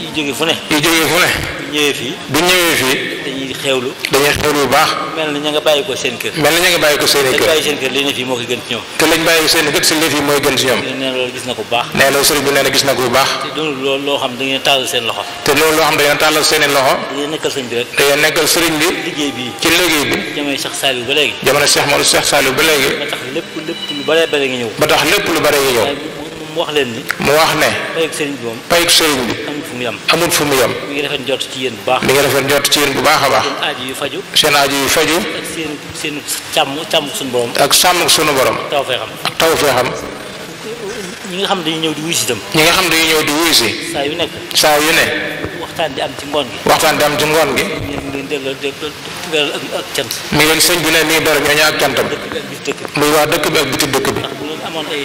yu jógee fu ne. yu jógee fu ne. bu ñëwee fii. bu ñëwee fii. dañuy xewlu. dañuy xewlu bu baax. mel na ña nga bàyyi ko seen kër. mel na ña nga bàyyi ko seen i kër. lañ bàyyi seen kër li ne fii moo ko gën ci ñoom. te lañ bàyyi seen kër si li fii mooy gën ci ñoom. nee na loolu gis na ko bu baax. nee na sëriñ bi nee na gis na ko bu baax. te doonul loolu loo xam da ngeen tàllal seen loxo. te loolu loo xam da ngeen tàllal seen i loxo. dañuy nekkal sëriñ bi rek. dañuy nekkal sëriñ bi. liggéey bi ci liggéey bi. jamono Cheikh Saliou ba léegi. jamono Cheikh Saliou ba léegi. ba tax lépp lu bare bare ngi ñëw. ba tax lépp lu bare ngi ñëw. mu wax leen ni. mu wax ne. payug sëriñ bi moom. payug sëriñ bi. amul fu mu yem. amul fu mu yem. mi ngi rafet njort ci yéen bu baax. mi ngi rafet njort ci yéen bu baax a baax. seen aaju yu faju. seen aaju yu faju. ak seen càmm suñu borom. ak sàmm suñu borom. taw fee xam. ak taw fee xam. ñi nga xam dañuy ñëw di wuy si itam. ñi nga xam dañuy ñëw di wuy si. saa yu nekk. saa yu ne. waxtaan di am ci ngoon gi. waxtaan di am ci ngoon gi. ñu ngi leen delloo ak cant. mi ngi sëñ bi ne mi ngi beral ñooñu ak cantam. muy waa dëkk bi ak biti dëkk bi. ndax bu ngeen amoon ay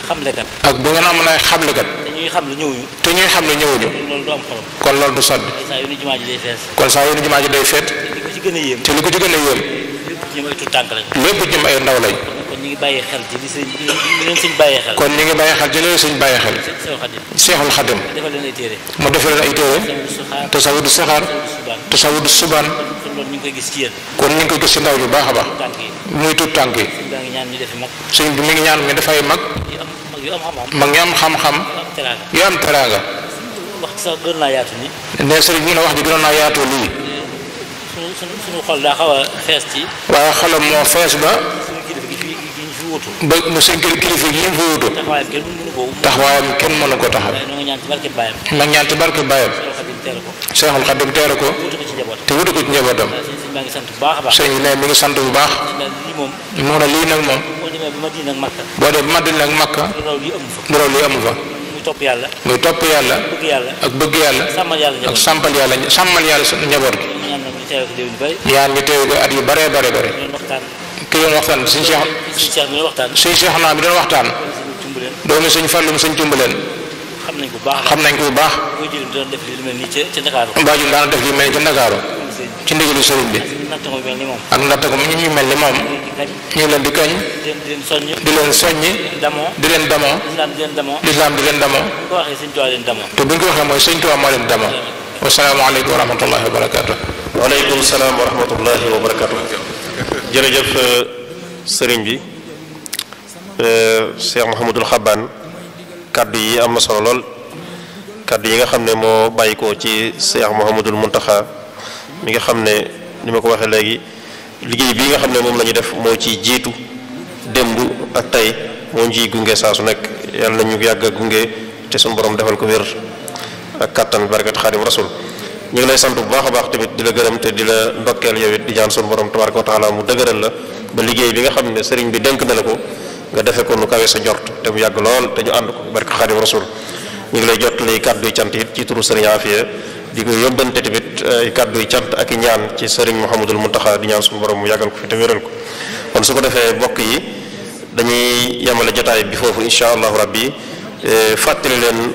xamlekat. ak bu ngeen amoon ay xamlekat. te ñuy xam lu ñëwuñu. te ñuy xam ne ñëwuñu. loolu du am xorom. kon loolu du sotti. saa yu ne jumaa ji day fees. kon saa yu ne jumaa ji day feet. te li ko ci gën a yéem. te li ko ci gën a yéem. lépp ñoom ay tuut tànk lañ. lépp ñoom ay ndaw lañ. kon ñu ngi bàyyi xel ci li sëñ li leen sëñ bàyyee xel. kon ñu ngi bàyyi xel ci leen sëñ bàyyi xel. Seexul Xadim. defal leen ay téere. mu defal leen ay téere. tasawudu saxaar. tasawudu subaan. kon loolu ñu ngi koy gis ci yéen. kon ñu ngi koy gis ci ndaw bi baax a baax. tànk yi. muy tuut tànk yi. sëñ baa ngi ñaan ñu defi mag. sëñ bi mi ngi ñaan mi dafay mag. yu am xam-xam. mag ñu am xam-xam. yu am teraanga. wax sax gën naa yaatu ni. ne sëriñ bi ne wax ji gënoon naa yaatoo lii. suñu xol daa xaw a fees ci. waaye xolam moo fees ba. suñu kilifa gi ñu fi wutu. ba mu seen kilifa gi ñu fi wutu. taxawaayam kenn mënu ko. taxawaayam kenn mënu ko taxaw. waaye ñoo ngi ñaan ci barke baayam. nag ñaan ci barke baayam. Seexul Xadim teere ko. wutu ko ci njaboot. te wutu ko ci njabootam. sëñ baa ngi sant bu baax a baax. sëñ bi ne mi ngi sant bu baax. lii moom. mu ne lii nag moom. boo demee ba Madina ak Makka. boo dee ba Madina ak Makka. lu raw lii amu fa. lu raw lii amu fa. muy topp yàlla. muy topp yàlla. bëgg yàlla. ak bëgg yàlla. sàmmal yàlla ak njaboot. sàmmal yàlla njaboot gi. ñu ñaan nag ñu teew ko déwén yu bëri. ñaan ñu teew ko at yu bare bare bare. ñu doon waxtaan. ki doon waxtaan suñu Cheikh. suñu Cheikh mi doon waxtaan. suñu Cheikh naa bi doon waxtaan. doomi suñ Fallum suñ Cumbuleen. xam nañ ko bu baax. xam nañ ko bu baax. boo jëlee doon def li mel nii ca Ndakaaru. Mbajul daana def li mel ni ca Ndakaaru. ci ndigalu sëriñ bi. natt ko mel ni moom. ak natt ko ñu mel ni moom. ñu leen di kañ. di leen soññ. di leen soññi. damoo. di leen damoo. lislaam di leen damoo. lislaam di leen damoo. bu ko waxee sëñ Tuubaa leen damoo. te bu ñu ko waxee mooy sëñ Tuubaa moo leen damoo. wasalaamaaleykum wa rahmatullahi wa barakaatu. waaleykum salaam wa rahmatullahi wa barakaatu. jërëjëf sëriñ bi Cheikh Mouhamadul Xabbaan kaddu yi am na solo lool kaddu yi nga xam ne moo bàyyi ko ci Cheikh Mouhamadul Muntaxa mi nga xam ne ni ma ko waxee léegi liggéey bii nga xam ne moom la ñu def moo ci jiitu démb ak tey moo ciy gunge saa su nekk yàlla na ñu yàgg a gunge te suñu borom defal ko wér ak kattan barakat Xaadim Rasul ñu ngi lay sant bu baax a baax tamit di la gërëm te di la ndokkeel yow it di ñaan suñu borom tabaraka wa taala mu dëgëral la ba liggéey bi nga xam ne sëriñ bi dénk na la ko nga defee ko nu kawe sa jort te mu yàgg lool te ñu ànd ko barke Xaadim Rasul ñu ngi lay jottali kàddu yu cant it ci turu sëriñ Afia di ko yóbbante tamit ay kàddu yu cant ak i ñaan ci sëriñ Mouhamadul Muntaxa di ñaan suñu borom mu yàggal ko fi te wéral ko kon su ko defee mbokk yi dañuy yemale jotaay bi foofu incha allahu rabbi fàttali leen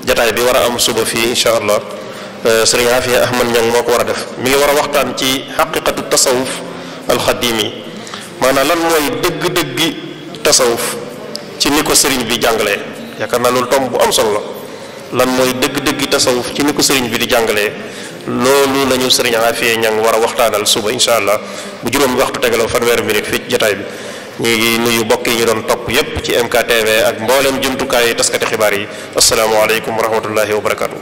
jotaay bi war a am suba fii incha allah sëriñ Afia Ahmad Ñang moo ko war a def mi ngi war a waxtaan ci xaqiqatu tasawuf alxadimi maanaam lan mooy dëgg-dëggi tasawuf ci ni ko sëriñ bi jàngalee yaakaar naa loolu tomb bu am solo la lan mooy dëgg-dëggi tasawuf ci ni ko sëriñ bi di jàngalee loolu la ñu sëriñ Afia Ñang war a waxtaanal suba incha allah bu juróomi waxtu tegaloo fanweeri minute fii jotaay bi ñu ngi nuyu mbokk yi ñu doon topp yépp ci MKTV ak mboolem jumtukaay taskati xibaar yi asalaamaaleykum wa rahmatullahi wa barakatu